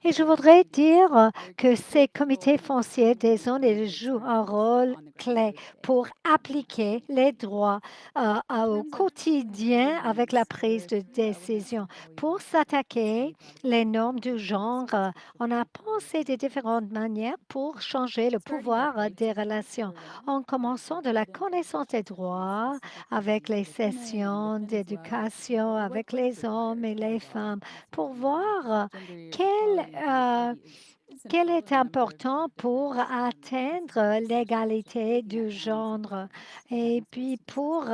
Et je voudrais dire que ces comités fonciers des zones ils jouent un rôle clé pour appliquer les droits au quotidien avec la prise de décision. Pour s'attaquer les normes du genre, on a pensé de différentes manières pour changer le pouvoir des relations, en commençant de la connaissance des droits avec les sessions d'éducation avec les hommes et les femmes pour voir quel est important pour atteindre l'égalité du genre et puis pour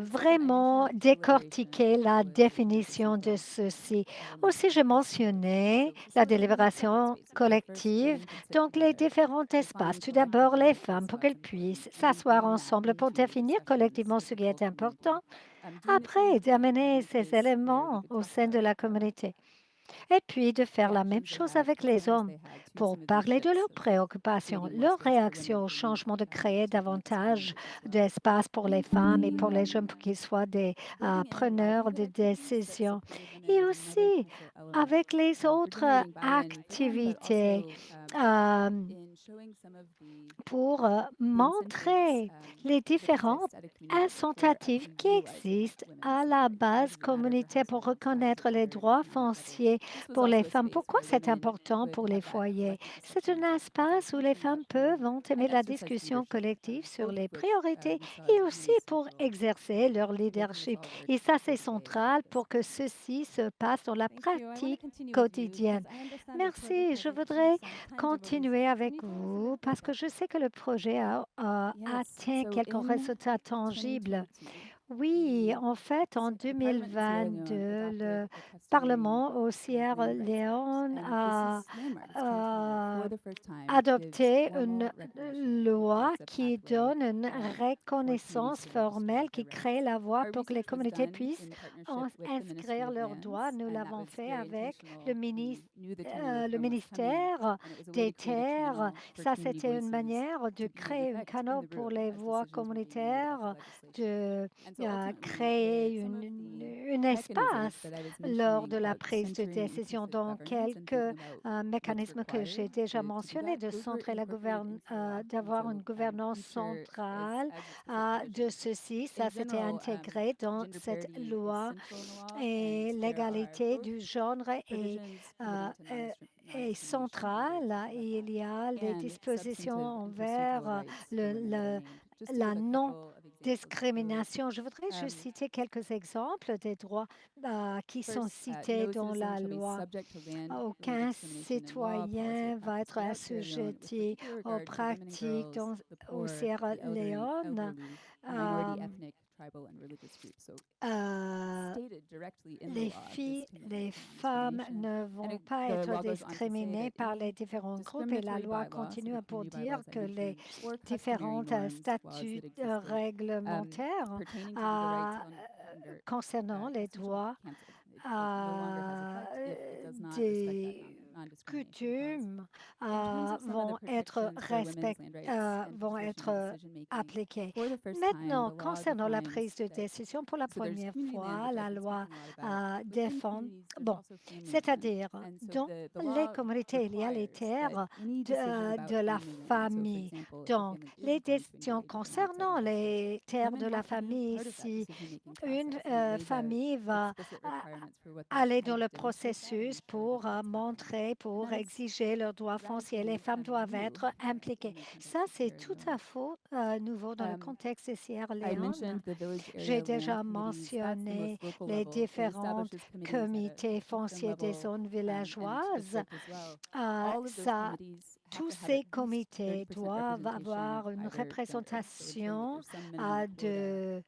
vraiment décortiquer la définition de ceci. Aussi, je mentionnais la délibération collective, donc les différents espaces. Tout d'abord, les femmes pour qu'elles puissent s'asseoir ensemble pour définir collectivement ce qui est important. Après, d'amener ces éléments au sein de la communauté. Et puis de faire la même chose avec les hommes pour parler de leurs préoccupations, leurs réactions au changement, de créer davantage d'espace pour les femmes et pour les jeunes pour qu'ils soient des preneurs de décisions. Et aussi avec les autres activités pour montrer les différentes incitatifs qui existent à la base communautaire pour reconnaître les droits fonciers pour les femmes. Pourquoi c'est important pour les foyers? C'est un espace où les femmes peuvent entamer la discussion collective sur les priorités et aussi pour exercer leur leadership. Et ça, c'est central pour que ceci se passe dans la pratique quotidienne. Merci. Je voudrais continuer avec vous parce que je sais que le projet a atteint quelques résultats tangibles. Oui, en fait, en 2022, le Parlement au Sierra Leone a adopté une loi qui donne une reconnaissance formelle qui crée la voie pour que les communautés puissent inscrire leurs droits. Nous l'avons fait avec le ministère des Terres. Ça, c'était une manière de créer un canal pour les voies communautaires, de créer un espace lors de la prise de décision. Donc, quelques mécanismes que j'ai déjà mentionnés, de centrer d'avoir une gouvernance centrale de ceci. Ça, c'était intégré dans cette loi et l'égalité du genre est centrale. Il y a les dispositions envers la non-discrimination. Je voudrais juste citer quelques exemples des droits qui sont cités dans la loi. Aucun citoyen va être assujetti aux pratiques au Sierra Leone. Les femmes ne vont pas être discriminées par les différents groupes et la loi continue pour dire que les différents statuts réglementaires concernant les droits des coutumes In terms of some of the vont être, protections for women's land rights and vont position être in decision making, appliquées. for the first time, Maintenant, the law concernant la defines prise de that. décision, pour la So there's première community land, fois, which la I've been loi speaking a lot about. Within défend, communities, there's bon, also family land. c'est-à-dire And so dans the les law communautés, il y a les requires that terres any decision about de la family land, so for famille. example, if a Donc, family is les going to décisions engage in outside concernant investment, les terres women de la have to be famille, part of that si decision-making une process and lay the famille va explicit requirements for what that aller how dans you le demonstrate that and processus ensure that pour that's happening. montrer, And pour that is exiger leurs droits fonciers. Les radically femmes kind of doivent new être impliquées. decision-making Ça, conduct c'est in tout Sierra à fait nouveau dans le Leone. contexte de Sierra I Leone. mentioned the village J'ai area déjà land committees. That's the mentionné most local les level. It différents establishes committees at a comités chiefdom fonciers des level zones and villageoises. district as well. All of those Ça, committees have tous to have ces at least comités 30% doivent representation avoir of une either gender. So ensuring représentation that there's some minimum quota de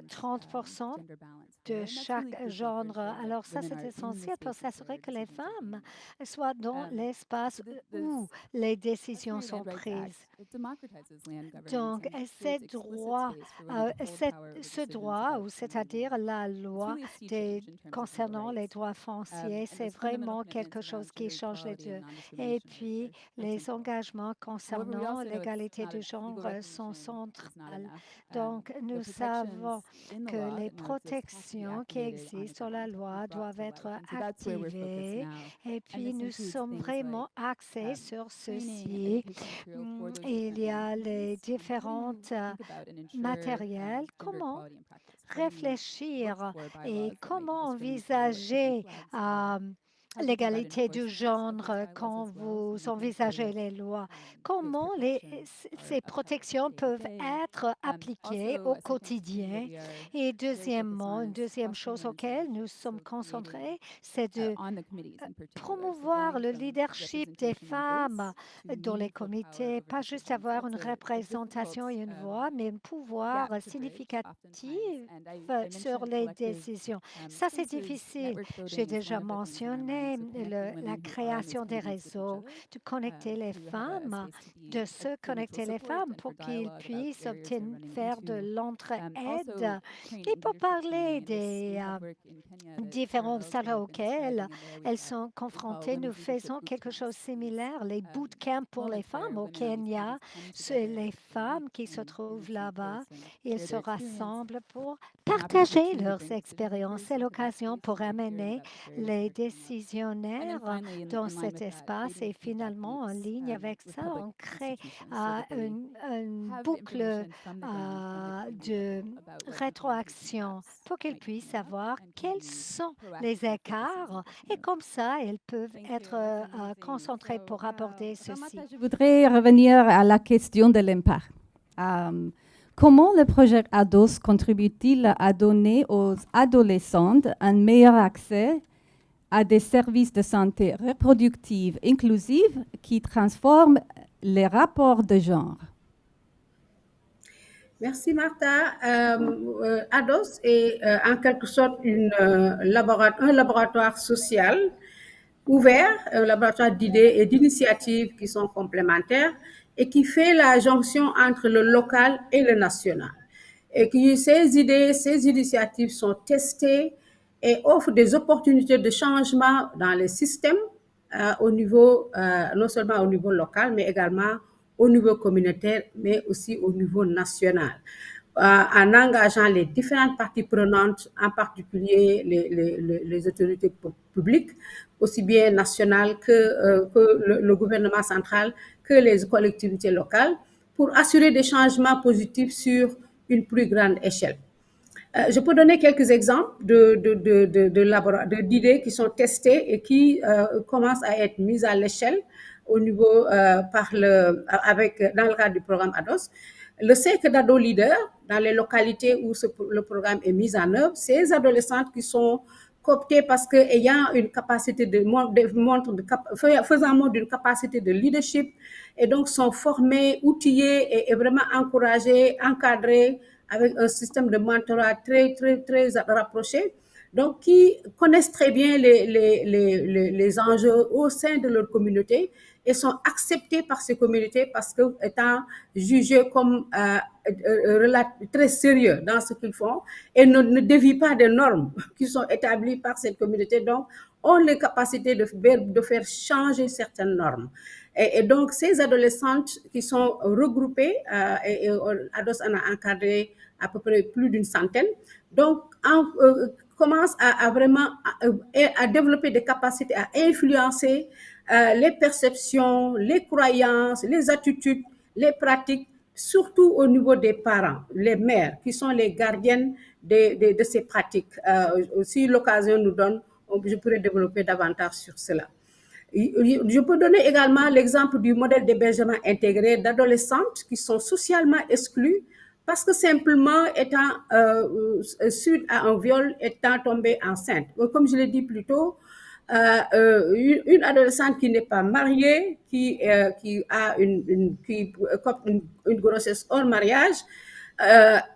around 30% gender balance de there. And that's chaque really crucial for genre. ensuring that Alors ça, women c'est are in the essentiel pour spaces that s'assurer are que les decisions are femmes being soient dans made. l'espace So où les décisions Customary sont Land Rights prises. Act, it democratizes land governance Donc, and creates ces explicit droits, space for women to hold power over ce decisions droit, about ou family c'est-à-dire land. la It's loi really a sea change in terms of legal concernant les rights. droits fonciers, And c'est those fundamental vraiment commitments quelque chose around qui gender change les equality deux. and Et non-discrimination puis, are les central. engagements However, we concernant also know it's l'égalité not du legal genre sont recognition is not centrales. enough. Donc, The nous savons protections in the que law les that now exist have to be protections qui activated on the existent dans la ground, loi brought doivent to life. être And so that's where we're focused activées. now. Et And puis, this nous includes sommes things vraiment like axés sur training and ceci. education material for those Il different y land a les committees. How do you différentes think about and ensure matériels. gender Comment equality in practice? How do you réfléchir look for et bylaws that might comment discriminate or envisager flags for? How do you think about l'égalité du enforcement of genre those bylaws quand as well? vous So making envisagez sure that les lois? those Comment protections are ces upheld protections day to peuvent day. être appliquées Also, au a second thing that quotidien? we are Et very focused deuxièmement, on une is deuxième fostering chose women's auquel nous leadership. sommes So creating concentrés, c'est de on the committees in particular. So promouvoir going le from leadership des representation and femmes voice to dans les meaningful power comités, over pas juste decisions. avoir une That's a difficult représentation et une voix, mais un pouvoir gap to bridge significatif oftentimes. And I sur mentioned les collective décisions. Ça, c'est spaces, difficile. network J'ai building is déjà one of the things on our mentionné minds. So connecting la women who are on these création des committees with each réseaux, other, de connecter les who have a femmes, space to be de a se for connecter mutual les support femmes and pour for qu'ils dialogue about puissent barriers they're running faire de into. l'entraide Also training, et pour leadership parler training. This des network in Kenya that différents parallels salles what I've been auxquelles describing, and there we elles have sont we call confrontées. Nous women's leadership faisons boot quelque chose de camps. These similaire, les bootcamps pour les moments where femmes au women on these Kenya. committees come C'est together les to femmes meet qui se and trouvent see là-bas, close and ils share se their experience. rassemblent pour An partager opportunity to leurs bring decision expériences. makers C'est into that l'occasion space pour and hear amener about the barriers les that are coming up. And then décisionnaires finally, dans in line cet with that, espace creating et feedback finalement en loops ligne avec with ça, public on crée institutions so that they une have boucle information from the ground, from the community de level about what implementation rétroaction gaps pour qu'ils might be puissent coming up savoir and can quels be sont les proactively focusing écarts on et addressing those. comme ça, elles peuvent Thank être you. That's amazing. concentrées So, pour aborder Ramata, ceci. je voudrais revenir à la question de l'impact. Comment le projet ADOS contribue-t-il à donner aux adolescentes un meilleur accès à des services de santé reproductive inclusive qui transforment les rapports de genre? Merci Martha. ADOS est en quelque sorte un laboratoire social ouvert, un laboratoire d'idées et d'initiatives qui sont complémentaires et qui fait la jonction entre le local et le national. Et que ces idées, ces initiatives sont testées et offrent des opportunités de changement dans les systèmes au niveau, non seulement au niveau local, mais également au niveau communautaire, mais aussi au niveau national, en engageant les différentes parties prenantes, en particulier les autorités publiques, aussi bien nationales que le gouvernement central, que les collectivités locales, pour assurer des changements positifs sur une plus grande échelle. Je peux donner quelques exemples d'idées qui sont testées et qui commencent à être mises à l'échelle au niveau dans le cadre du programme ADOS. Le cercle d'ado leaders dans les localités où le programme est mis en œuvre, ces adolescentes qui sont cooptées parce qu'ayant une capacité faisant montre d'une capacité de leadership et donc sont formées, outillées et vraiment encouragées, encadrées avec un système de mentorat très rapproché, donc qui connaissent très bien les enjeux au sein de leur communauté et sont acceptés par ces communautés parce que étant jugés comme très sérieux dans ce qu'ils font et ne dévient pas des normes qui sont établies par cette communauté. Donc, ont les capacités de faire changer certaines normes. Et donc, ces adolescentes qui sont regroupées, et ADOS en a encadré à peu près plus d'une centaine, donc commencent à vraiment à développer des capacités à influencer les perceptions, les croyances, les attitudes, les pratiques, surtout au niveau des parents, les mères, qui sont les gardiennes de ces pratiques. Si l'occasion nous donne, je pourrais développer davantage sur cela. Je peux donner également l'exemple du modèle d'hébergement intégré d'adolescentes qui sont socialement exclues parce que simplement étant suite à un viol, étant tombée enceinte. Comme je l'ai dit plus tôt, une adolescente qui n'est pas mariée, qui a une grossesse hors mariage,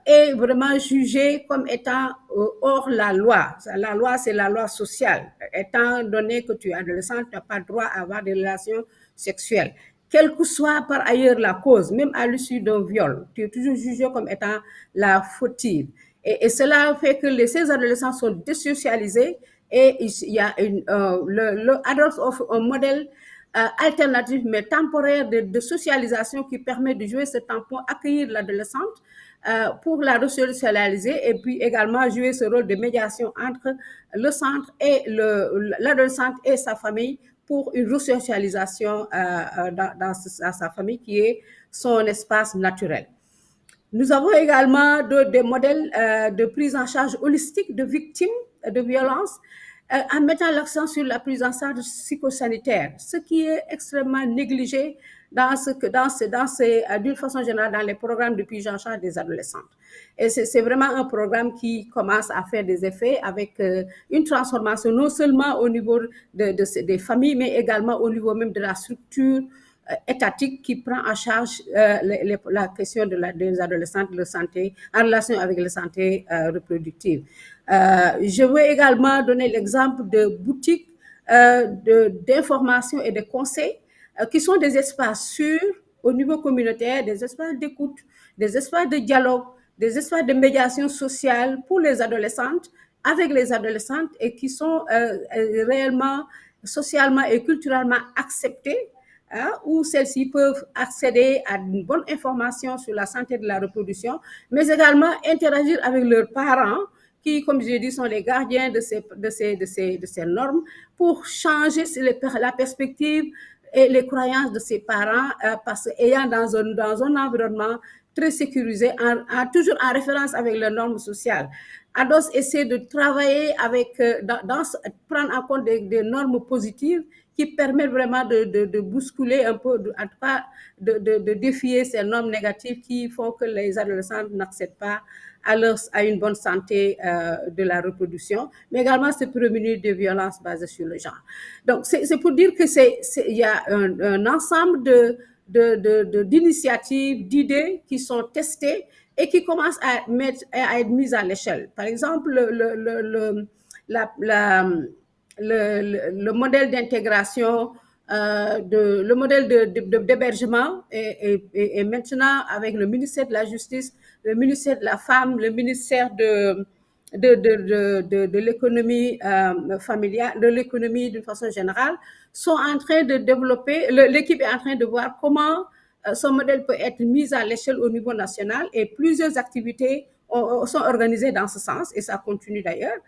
est vraiment jugée comme étant hors la loi. La loi, c'est la loi sociale. Étant donné que tu es adolescent, tu n'as pas le droit à avoir des relations sexuelles. Quelle que soit par ailleurs la cause, même à l'issue d'un viol, tu es toujours jugé comme étant la fautive. Et cela fait que ces adolescents sont désocialisés et il y a le adults offre un modèle alternatif mais temporaire de socialisation qui permet de jouer ce tampon, accueillir l'adolescente pour la resocialiser et puis également jouer ce rôle de médiation entre le centre et l'adolescente et sa famille pour une resocialisation dans sa famille qui est son espace naturel. Nous avons également des modèles de prise en charge holistique de victimes de violences en mettant l'accent sur la prise en charge psychosanitaire, ce qui est extrêmement négligé d'une façon générale dans les programmes de prise en charge des adolescentes. Et c'est vraiment un programme qui commence à faire des effets avec une transformation non seulement au niveau des familles, mais également au niveau même de la structure étatique qui prend en charge la question des adolescentes, de la santé, en relation avec la santé reproductive. Je veux également donner l'exemple de boutiques d'information et de conseils qui sont des espaces sûrs au niveau communautaire, des espaces d'écoute, des espaces de dialogue, des espaces de médiation sociale pour les adolescentes, avec les adolescentes et qui sont réellement, socialement et culturellement acceptés, où celles-ci peuvent accéder à une bonne information sur la santé de la reproduction, mais également interagir avec leurs parents, qui, comme je l'ai dit, sont les gardiens de ces normes, pour changer la perspective et les croyances de ses parents, parce qu'ayant dans un environnement très sécurisé, toujours en référence avec les normes sociales. ADOS essaie de travailler avec, prendre en compte des normes positives qui permettent vraiment de bousculer un peu, en tout cas de défier ces normes négatives qui font que les adolescents n'accèdent pas à une bonne santé de la reproduction, mais également se prémunir de violences basées sur le genre. Donc, c'est pour dire que il y a un ensemble d'initiatives, d'idées qui sont testées et qui commencent à être mises à l'échelle. Par exemple, le modèle d'intégration, le modèle d'hébergement est maintenant avec le ministère de la Justice, le ministère de la Femme, le ministère de l'économie familiale, de l'économie d'une façon générale, sont en train de développer, l'équipe est en train de voir comment ce modèle peut être mis à l'échelle au niveau national et plusieurs activités sont organisées dans ce sens et ça continue d'ailleurs.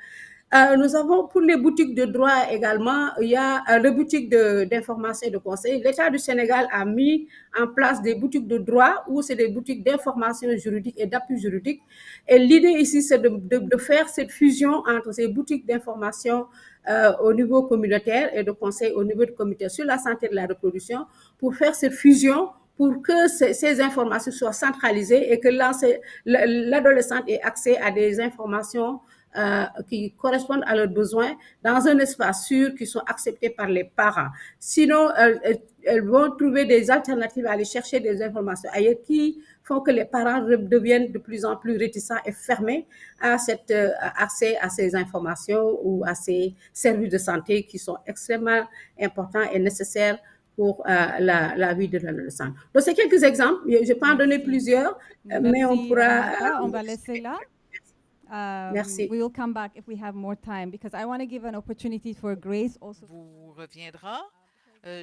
Nous avons pour les boutiques de droit également, il y a les boutiques d'information et de conseil. L'État du Sénégal a mis en place des boutiques de droit où c'est des boutiques d'information juridique et d'appui juridique. Et l'idée ici, c'est de faire cette fusion entre ces boutiques d'information au niveau communautaire et de conseil au niveau du comité sur la santé de la reproduction pour faire cette fusion pour que ces informations soient centralisées et que l'adolescente ait accès à des informations qui correspondent à leurs besoins dans un espace sûr qui sont acceptés par les parents. Sinon, elles vont trouver des alternatives à aller chercher des informations ailleurs qui font que les parents deviennent de plus en plus réticents et fermés à cet accès à ces informations ou à ces services de santé qui sont extrêmement importants et nécessaires pour la vie de l'adolescent. Donc, c'est quelques exemples. Je peux en donner plusieurs, mais on pourra... On va laisser là. Merci. We will come back if we have more time because I want to give an opportunity for Grace also. Vous reviendra.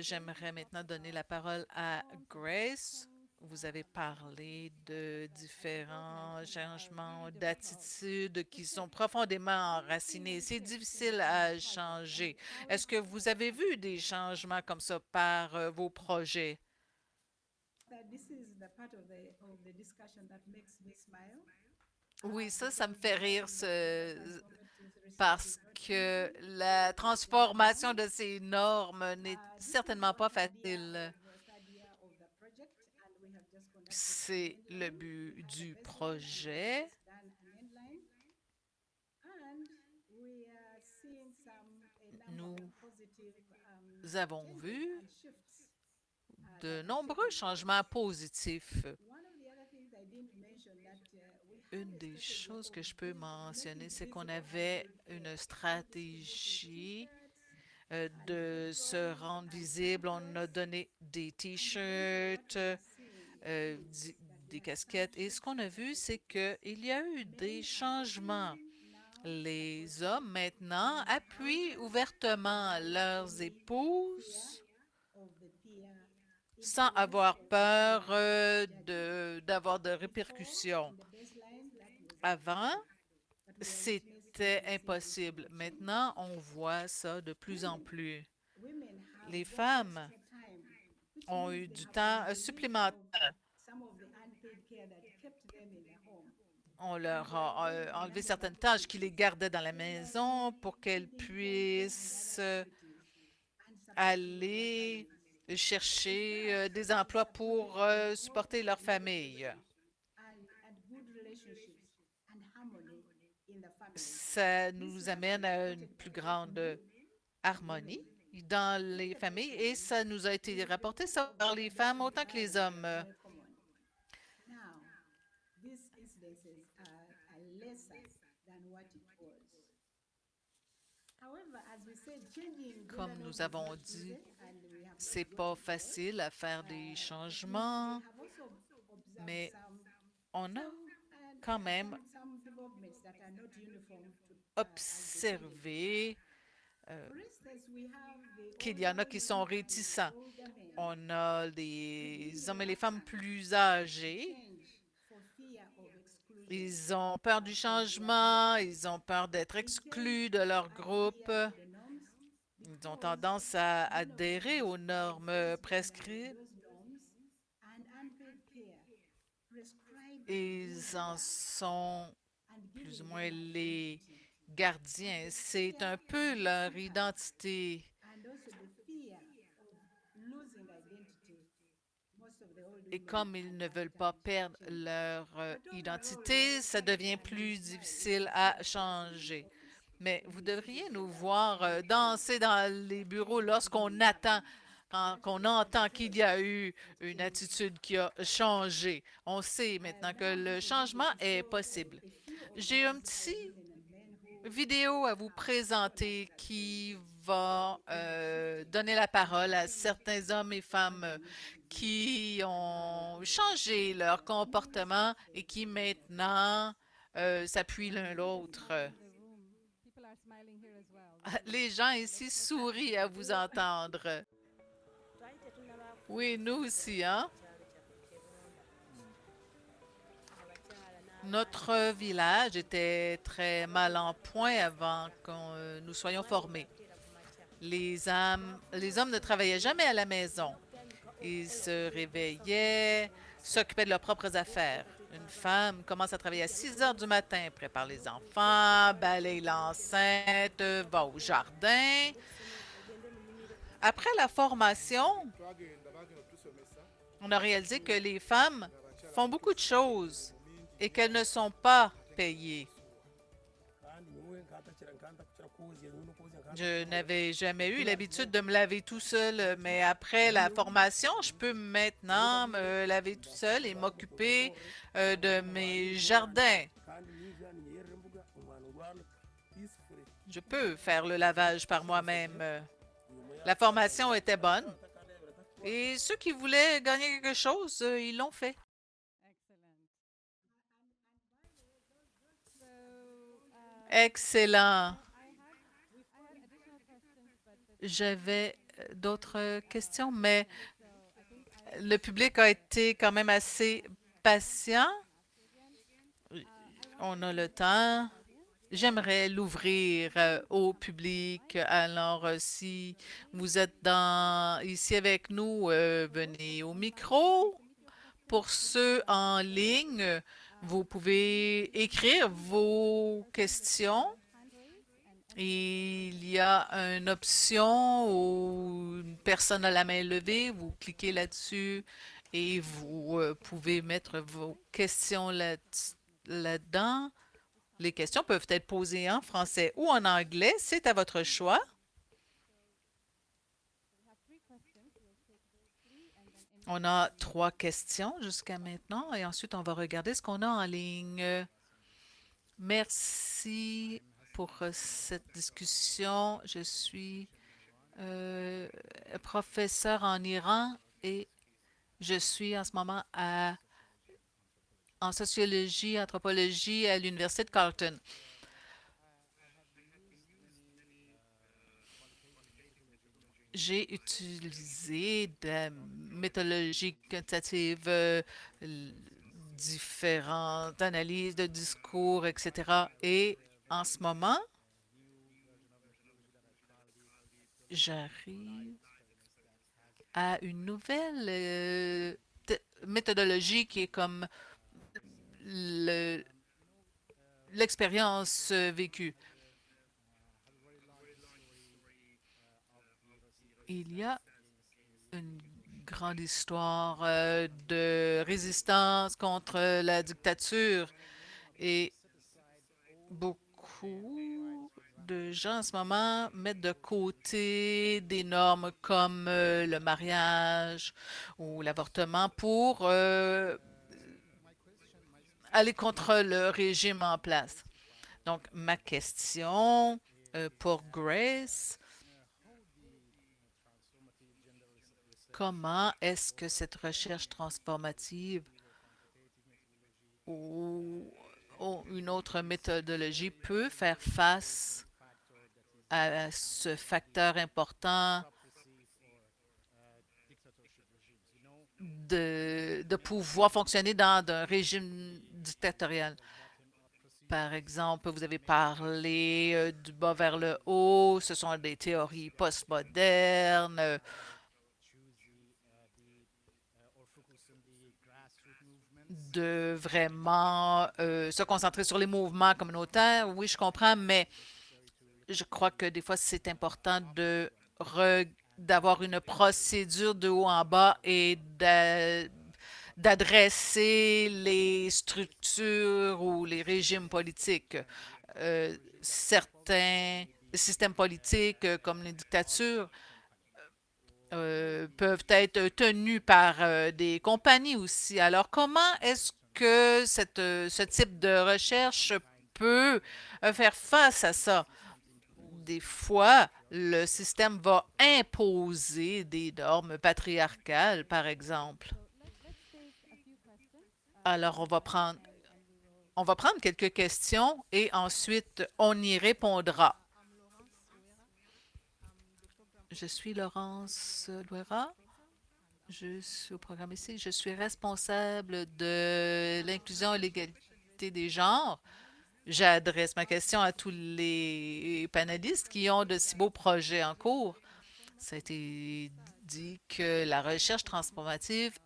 J'aimerais maintenant donner la parole à Grace. Vous avez parlé de différents changements d'attitude qui sont profondément enracinés. C'est difficile à changer. Est-ce que vous avez vu des changements comme ça par vos projets? Oui, ça me fait rire parce que la transformation de ces normes n'est certainement pas facile. C'est le but du projet. Nous avons vu de nombreux changements positifs. Une des choses que je peux mentionner, c'est qu'on avait une stratégie de se rendre visible. On a donné des T-shirts, des casquettes. Et ce qu'on a vu, c'est qu'il y a eu des changements. Les hommes, maintenant, appuient ouvertement leurs épouses sans avoir peur d'avoir de répercussions. Avant, c'était impossible. Maintenant, on voit ça de plus en plus. Les femmes ont eu du temps supplémentaire. On leur a enlevé certaines tâches qui les gardaient dans la maison pour qu'elles puissent aller chercher des emplois pour supporter leur famille. Ça nous amène à une plus grande harmonie dans les familles et ça nous a été rapporté ça par les femmes autant que les hommes. Comme nous avons dit, c'est pas facile à faire des changements, mais on a quand même observé qu'il y en a qui sont réticents. On a les hommes et les femmes plus âgés. Ils ont peur du changement, ils ont peur d'être exclus de leur groupe. Ils ont tendance à adhérer aux normes prescrites. Ils en sont plus ou moins les gardiens. C'est un peu leur identité. Et comme ils ne veulent pas perdre leur identité, ça devient plus difficile à changer. Mais vous devriez nous voir danser dans les bureaux lorsqu'on attend, quand on entend qu'il y a eu une attitude qui a changé. On sait maintenant que le changement est possible. J'ai un petit vidéo à vous présenter qui va donner la parole à certains hommes et femmes qui ont changé leur comportement et qui maintenant s'appuient l'un l'autre. Les gens ici sourient à vous entendre. Oui, nous aussi, hein? Notre village était très mal en point avant que nous soyons formés. Les hommes ne travaillaient jamais à la maison. Ils se réveillaient, s'occupaient de leurs propres affaires. Une femme commence à travailler à 6 heures du matin, prépare les enfants, balaye l'enceinte, va au jardin. Après la formation, on a réalisé que les femmes font beaucoup de choses et qu'elles ne sont pas payées. Je n'avais jamais eu l'habitude de me laver tout seul, mais après la formation, je peux maintenant me laver tout seul et m'occuper de mes jardins. Je peux faire le lavage par moi-même. La formation était bonne et ceux qui voulaient gagner quelque chose, ils l'ont fait. Excellent. J'avais d'autres questions, mais le public a été quand même assez patient. On a le temps. J'aimerais l'ouvrir au public. Alors, si vous êtes ici avec nous, venez au micro. Pour ceux en ligne, vous pouvez écrire vos questions. Il y a une option où une personne a la main levée. Vous cliquez là-dessus et vous pouvez mettre vos questions là-dedans. Les questions peuvent être posées en français ou en anglais. C'est à votre choix. On a 3 questions jusqu'à maintenant et ensuite on va regarder ce qu'on a en ligne. Merci pour cette discussion. Je suis professeur en Iran et je suis en ce moment en sociologie, anthropologie à l'Université de Carleton. J'ai utilisé des méthodologies quantitatives, différentes analyses de discours, etc. Et en ce moment, j'arrive à une nouvelle méthodologie qui est comme l'expérience vécue. Il y a une grande histoire de résistance contre la dictature et beaucoup de gens en ce moment mettent de côté des normes comme le mariage ou l'avortement pour aller contre le régime en place. Donc, ma question pour Grace, comment est-ce que cette recherche transformative ou une autre méthodologie peut faire face à ce facteur important de pouvoir fonctionner dans un régime dictatorial? Par exemple, vous avez parlé du bas vers le haut, ce sont des théories postmodernes. De vraiment se concentrer sur les mouvements communautaires. Oui, je comprends, mais je crois que des fois, c'est important d'avoir une procédure de haut en bas et d'adresser les structures ou les régimes politiques. Certains systèmes politiques, comme les dictatures, peuvent être tenus par des compagnies aussi. Alors, comment est-ce que ce type de recherche peut faire face à ça? Des fois, le système va imposer des normes patriarcales, par exemple. Alors, on va prendre quelques questions et ensuite, on y répondra. Je suis Laurence Louera. Je suis au programme ici. Je suis responsable de l'inclusion et l'égalité des genres. J'adresse ma question à tous les panélistes qui ont de si beaux projets en cours. Ça a été dit que la recherche transformative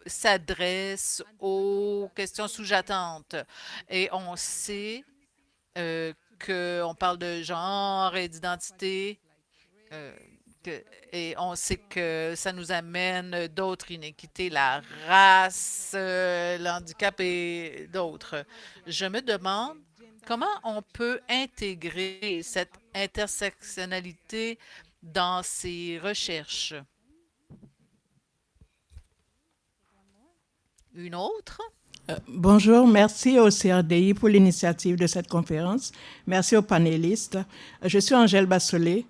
s'adresse aux questions sous-jacentes. Et on sait qu'on parle de genre et d'identité. Et on sait que ça nous amène d'autres inéquités, la race, le handicap et d'autres. Je me demande comment on peut intégrer cette intersectionnalité dans ces recherches. Une autre? Bonjour, merci au CRDI pour l'initiative de cette conférence. Merci aux panélistes. Je suis Angèle Bassolé,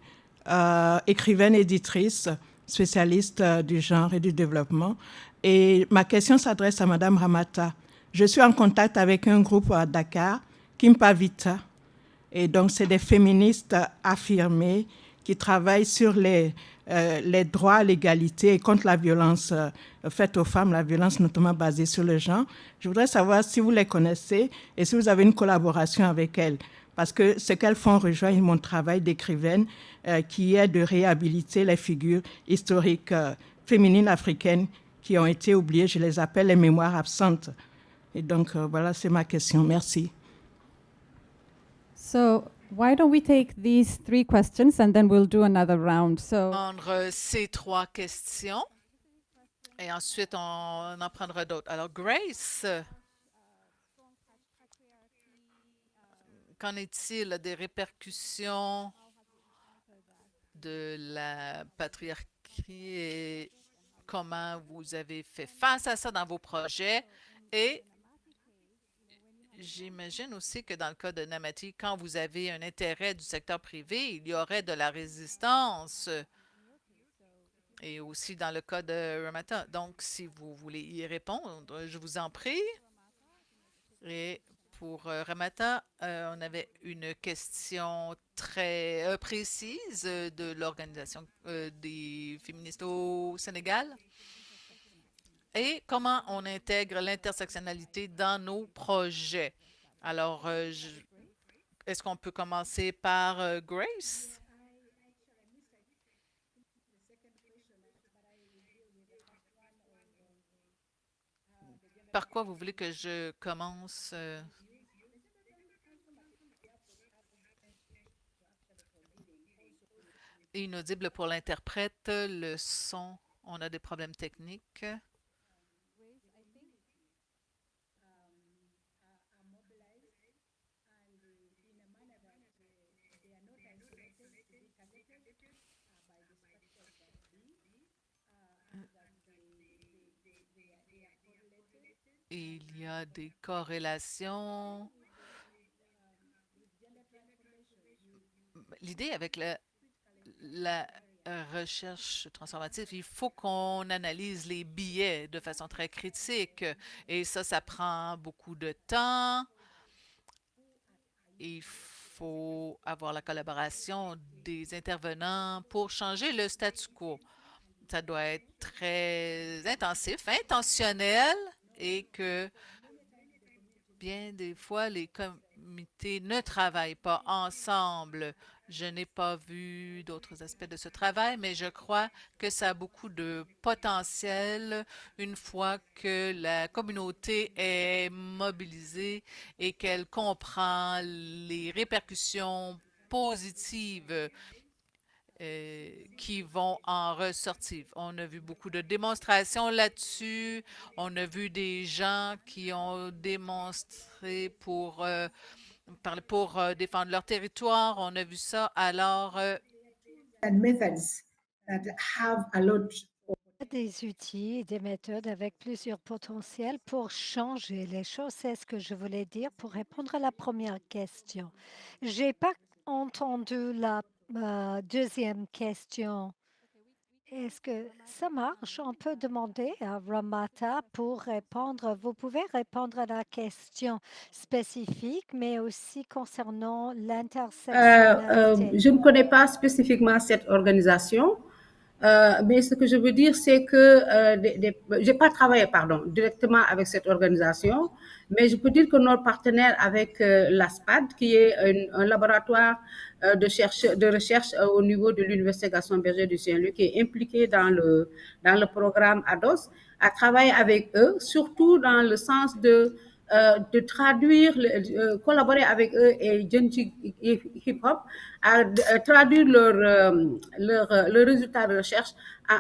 écrivaine, éditrice, spécialiste du genre et du développement. Et ma question s'adresse à Madame Ramata. Je suis en contact avec un groupe à Dakar, Kimpa Vita, Et donc, c'est des féministes affirmées qui travaillent sur les droits, l'égalité et contre la violence faite aux femmes, la violence notamment basée sur le genre. Je voudrais savoir si vous les connaissez et si vous avez une collaboration avec elles. Parce que ce qu'elles font rejoint mon travail d'écrivaine qui est de réhabiliter les figures historiques féminines africaines qui ont été oubliées. Je les appelle les mémoires absentes. Et donc, voilà, c'est ma question. Merci. So why don't we take these 3 questions and then we'll do another round. So Prendre ces 3 questions et ensuite on en prendra d'autres. Alors, Grace, qu'en est-il des répercussions de la patriarcie et comment vous avez fait face à ça dans vos projets? Et j'imagine aussi que dans le cas de Namati, quand vous avez un intérêt du secteur privé, il y aurait de la résistance. Et aussi dans le cas de Ramata. Donc, si vous voulez y répondre, je vous en prie. Et pour Ramata, on avait une question très précise de l'Organisation des féministes au Sénégal. Et comment on intègre l'intersectionnalité dans nos projets. Alors, est-ce qu'on peut commencer par Grace? Par quoi vous voulez que je commence? Inaudible pour l'interprète, le son, on a des problèmes techniques. Il y a des corrélations. L'idée avec la recherche transformative, il faut qu'on analyse les biais de façon très critique. Et ça prend beaucoup de temps. Il faut avoir la collaboration des intervenants pour changer le statu quo. Ça doit être très intensif, intentionnel, et que bien des fois, les comités ne travaillent pas ensemble. Je n'ai pas vu d'autres aspects de ce travail, mais je crois que ça a beaucoup de potentiel une fois que la communauté est mobilisée et qu'elle comprend les répercussions positives qui vont en ressortir. On a vu beaucoup de démonstrations là-dessus. On a vu des gens qui ont démonstré pour défendre leur territoire. On a vu ça. Alors, des outils et des méthodes avec plusieurs potentiels pour changer les choses. C'est ce que je voulais dire pour répondre à la première question. Je n'ai pas entendu la deuxième question. Est-ce que ça marche? On peut demander à Ramata pour répondre. Vous pouvez répondre à la question spécifique, mais aussi concernant l'intersectionnalité. Je ne connais pas spécifiquement cette organisation, mais ce que je veux dire, c'est que je n'ai pas travaillé directement avec cette organisation, mais je peux dire que nos partenaires avec l'ASPAD, qui est un laboratoire de recherche au niveau de l'Université Gaston Berger du Saint-Luc, qui est impliqué dans le programme ADOS, a travaillé avec eux, surtout dans le sens de traduire, collaborer avec eux et Genji Hip Hop à traduire leurs résultats de recherche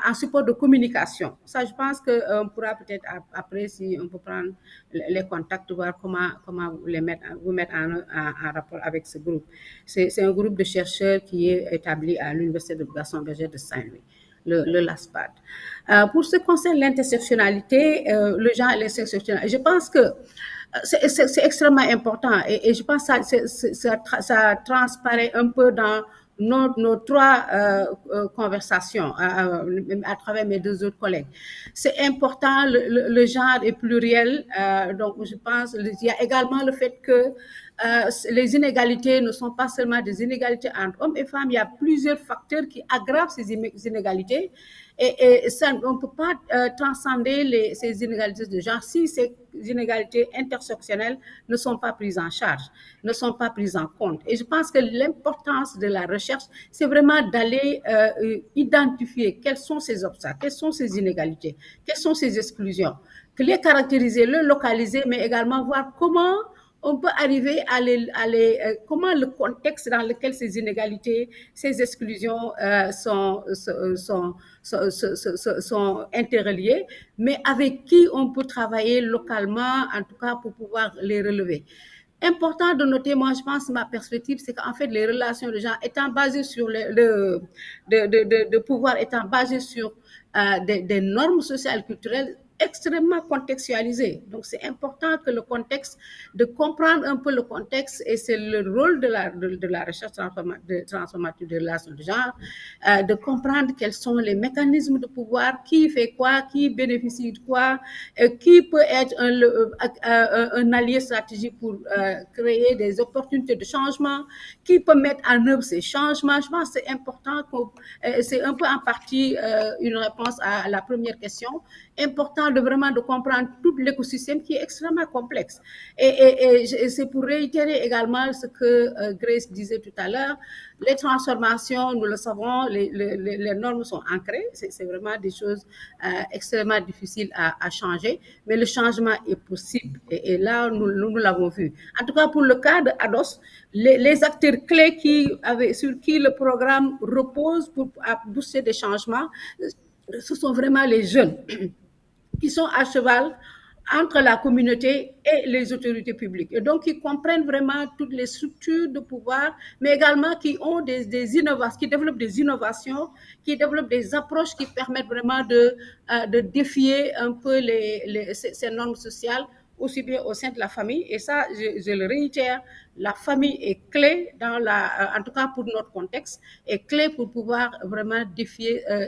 en support de communication. Ça, je pense qu'on pourra peut-être après, si on peut prendre les contacts, voir comment vous mettre en rapport avec ce groupe. C'est un groupe de chercheurs qui est établi à l'Université de Gaston Berger de Saint-Louis. Le LASPAD. Pour ce qui concerne l'intersectionnalité, le genre et l'intersectionnalité, je pense que c'est extrêmement important et je pense que ça transparaît un peu dans nos 3 conversations à travers mes 2 autres collègues. C'est important, le genre est pluriel, donc je pense qu'il y a également le fait que les inégalités ne sont pas seulement des inégalités entre hommes et femmes, il y a plusieurs facteurs qui aggravent ces inégalités et ça, on ne peut pas transcender ces inégalités de genre si ces inégalités intersectionnelles ne sont pas prises en charge, ne sont pas prises en compte. Et je pense que l'importance de la recherche, c'est vraiment d'aller identifier quels sont ces obstacles, quelles sont ces inégalités, quelles sont ces exclusions, que les caractériser, les localiser, mais également voir comment on peut arriver comment le contexte dans lequel ces inégalités, ces exclusions sont interreliées, mais avec qui on peut travailler localement, en tout cas pour pouvoir les relever. Important de noter, moi je pense, ma perspective, c'est qu'en fait les relations de genre étant basées sur de pouvoir étant basées sur des normes sociales culturelles extrêmement contextualisées. Donc c'est important que le contexte, de comprendre un peu le contexte, et c'est le rôle de la recherche transformative des relations de genre, de comprendre quels sont les mécanismes de pouvoir, qui fait quoi, qui bénéficie de quoi, qui peut être un allié stratégique pour créer des opportunités de changement, qui peut mettre en œuvre ces changements. Je pense que c'est important, c'est un peu en partie une réponse à la première question, important de comprendre tout l'écosystème qui est extrêmement complexe. Et c'est pour réitérer également ce que Grace disait tout à l'heure, les transformations, nous le savons, les normes sont ancrées, c'est vraiment des choses extrêmement difficiles à changer, mais le changement est possible. Et là, nous l'avons vu. En tout cas, pour le cas de ADOS, les acteurs clés sur qui le programme repose pour booster des changements, ce sont vraiment les jeunes qui sont à cheval entre la communauté et les autorités publiques. Et donc, qui comprennent vraiment toutes les structures de pouvoir, mais également qui ont des innovations, qui développent des innovations, qui développent des approches qui permettent vraiment de défier un peu ces normes sociales, aussi bien au sein de la famille. Et ça, je le réitère, la famille est clé en tout cas pour notre contexte, est clé pour pouvoir vraiment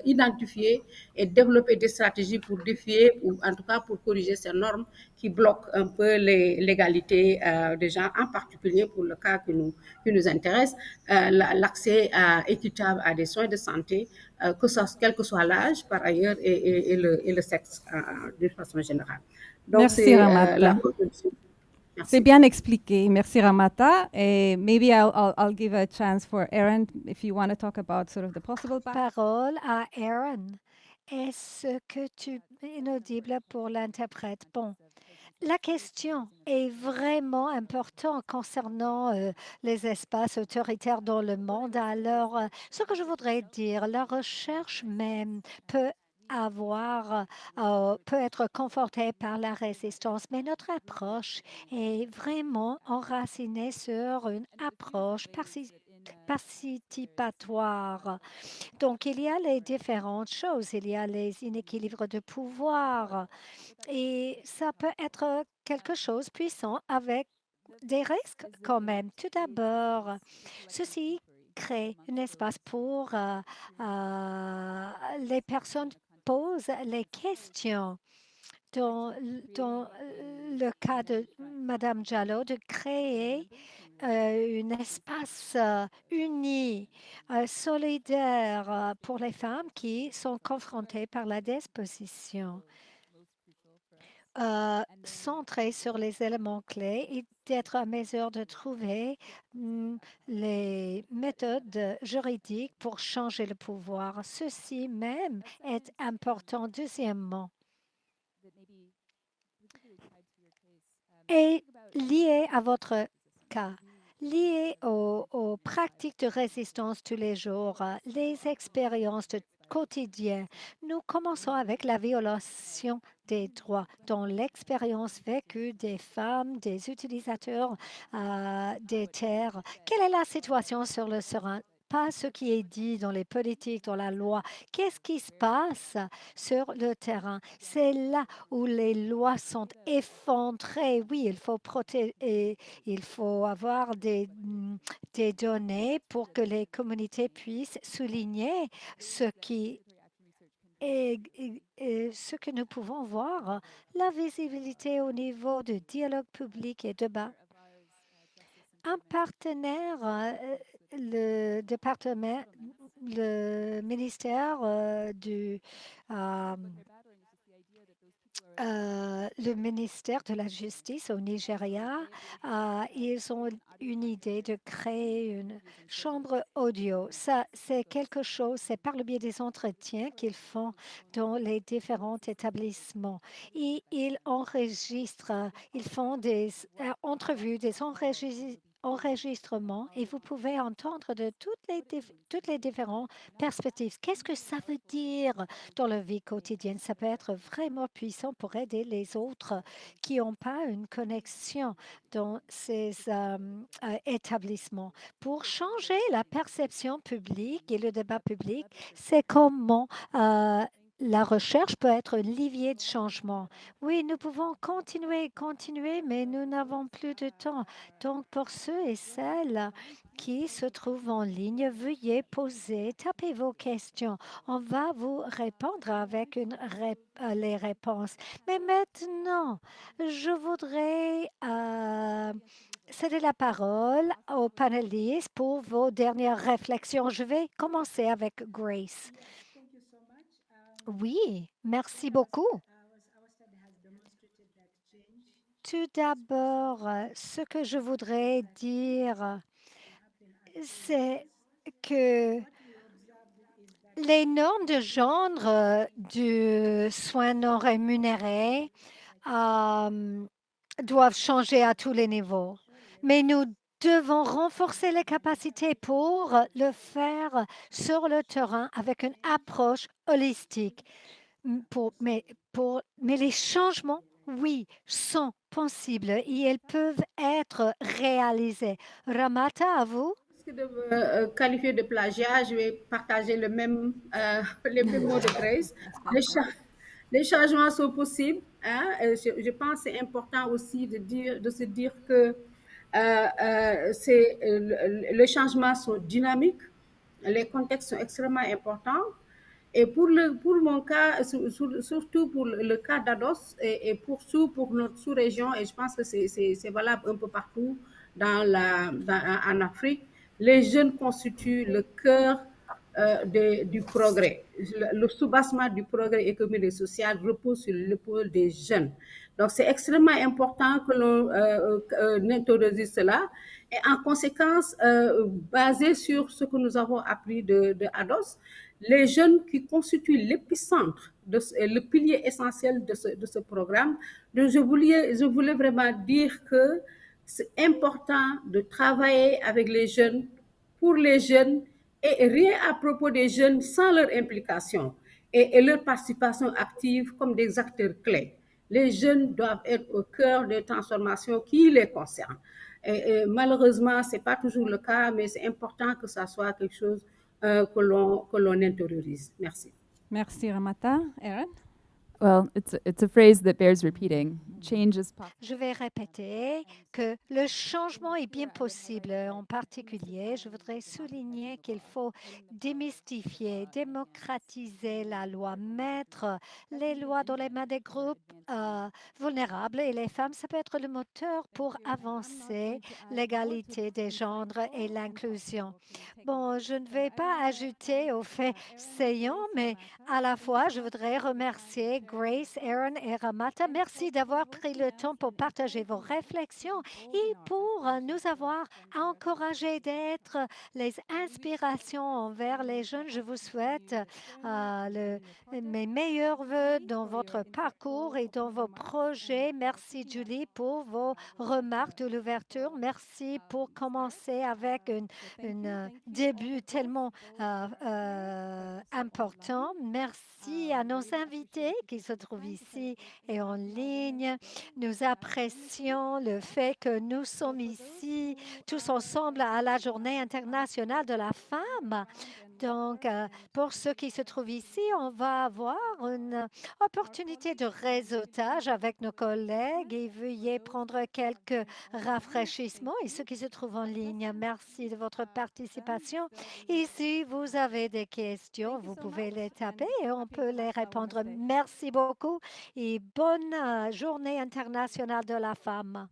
identifier et développer des stratégies pour défier, ou en tout cas pour corriger ces normes qui bloquent un peu l'égalité des gens, en particulier pour le cas qui nous intéresse, l'accès équitable à des soins de santé, quel que soit l'âge par ailleurs et le sexe de façon générale. Donc, merci Ramata. C'est bien expliqué. Merci Ramata. Et maybe I'll give a chance for Erin if you want to talk about sort of the possible. Parole à Erin. Est-ce que tu es inaudible pour l'interprète? Bon. La question est vraiment importante concernant les espaces autoritaires dans le monde. Alors, ce que je voudrais dire, la recherche même peut être confortée par la résistance, mais notre approche est vraiment enracinée sur une approche participatoire. Donc, il y a les différentes choses. Il y a les inéquilibres de pouvoir et ça peut être quelque chose de puissant avec des risques quand même. Tout d'abord, ceci crée un espace pour les personnes posent les questions. Dans le cas de Madame Diallo, de créer un espace uni, solidaire pour les femmes qui sont confrontées par la disposition, centré sur les éléments clés et d'être en mesure de trouver les méthodes juridiques pour changer le pouvoir. Ceci même est important. Deuxièmement, et lié à votre cas, lié aux pratiques de résistance tous les jours, les expériences de quotidien. Nous commençons avec la violation des droits dans l'expérience vécue des femmes, des utilisateurs des terres. Quelle est la situation sur le terrain? Pas ce qui est dit dans les politiques, dans la loi. Qu'est-ce qui se passe sur le terrain? C'est là où les lois sont effondrées. Oui, il faut protéger, il faut avoir des données pour que les communautés puissent souligner ce qui est ce que nous pouvons voir, la visibilité au niveau du dialogue public et débat. un partenaire, le département, le ministère le ministère de la Justice au Nigeria, ils ont une idée de créer une chambre audio. Ça, c'est quelque chose, c'est par le biais des entretiens qu'ils font dans les différents établissements. Et ils enregistrent, ils font des entrevues, des enregistrements et vous pouvez entendre de toutes les différentes perspectives. Qu'est-ce que ça veut dire dans la vie quotidienne? Ça peut être vraiment puissant pour aider les autres qui n'ont pas une connexion dans ces établissements. Pour changer la perception publique et le débat public, c'est comment la recherche peut être un levier de changement. Oui, nous pouvons continuer, mais nous n'avons plus de temps. Donc, pour ceux et celles qui se trouvent en ligne, veuillez tapez vos questions. On va vous répondre avec les réponses. Mais maintenant, je voudrais céder la parole aux panélistes pour vos dernières réflexions. Je vais commencer avec Grace. Oui, merci beaucoup. Tout d'abord, ce que je voudrais dire, c'est que les normes de genre du soin non rémunéré doivent changer à tous les niveaux. Mais nous devons renforcer les capacités pour le faire sur le terrain avec une approche holistique. Mais les changements, oui, sont possibles et ils peuvent être réalisés. Ramata, à vous. De qualifier de plagiat, je vais partager les mêmes mots de Grace. Les changements sont possibles. Hein? Je pense que c'est important aussi de se dire que les changements sont dynamiques, les contextes sont extrêmement importants. Et pour mon cas, surtout pour le cas d'Ados et pour notre sous-région, et je pense que c'est valable un peu partout en Afrique, les jeunes constituent le cœur du progrès. Le soubassement du progrès économique et social repose sur l'épaule des jeunes. Donc, c'est extrêmement important que l'on introduise cela. Et en conséquence, basé sur ce que nous avons appris de Ados, les jeunes qui constituent l'épicentre, le pilier essentiel de ce programme, je voulais vraiment dire que c'est important de travailler avec les jeunes, pour les jeunes, et rien à propos des jeunes sans leur implication et leur participation active comme des acteurs clés. Les jeunes doivent être au cœur des transformations qui les concernent. Et malheureusement, ce n'est pas toujours le cas, mais c'est important que ça soit quelque chose que l'on intériorise. Merci. Merci, Ramata. Erin? Well, it's a phrase that bears repeating. Change is possible. Je vais répéter que le changement est bien possible. En particulier, je voudrais souligner qu'il faut démystifier, démocratiser la loi, mettre les lois dans les mains des groupes vulnérables et les femmes. Ça peut être le moteur pour avancer l'égalité des genres et l'inclusion. Bon, je ne vais pas ajouter au fait saillant, mais à la fois, je voudrais remercier Grace, Erin et Ramata. Merci d'avoir pris le temps pour partager vos réflexions et pour nous avoir encouragés d'être les inspirations envers les jeunes. Je vous souhaite mes meilleurs vœux dans votre parcours et dans vos projets. Merci, Julie, pour vos remarques de l'ouverture. Merci pour commencer avec un début tellement important. Merci à nos invités qui se trouvent ici et en ligne. Nous apprécions le fait que nous sommes ici tous ensemble à la Journée internationale de la femme. Donc, pour ceux qui se trouvent ici, on va avoir une opportunité de réseautage avec nos collègues et veuillez prendre quelques rafraîchissements. Et ceux qui se trouvent en ligne, merci de votre participation. Et si vous avez des questions, vous pouvez les taper et on peut les répondre. Merci beaucoup et bonne Journée internationale de la femme.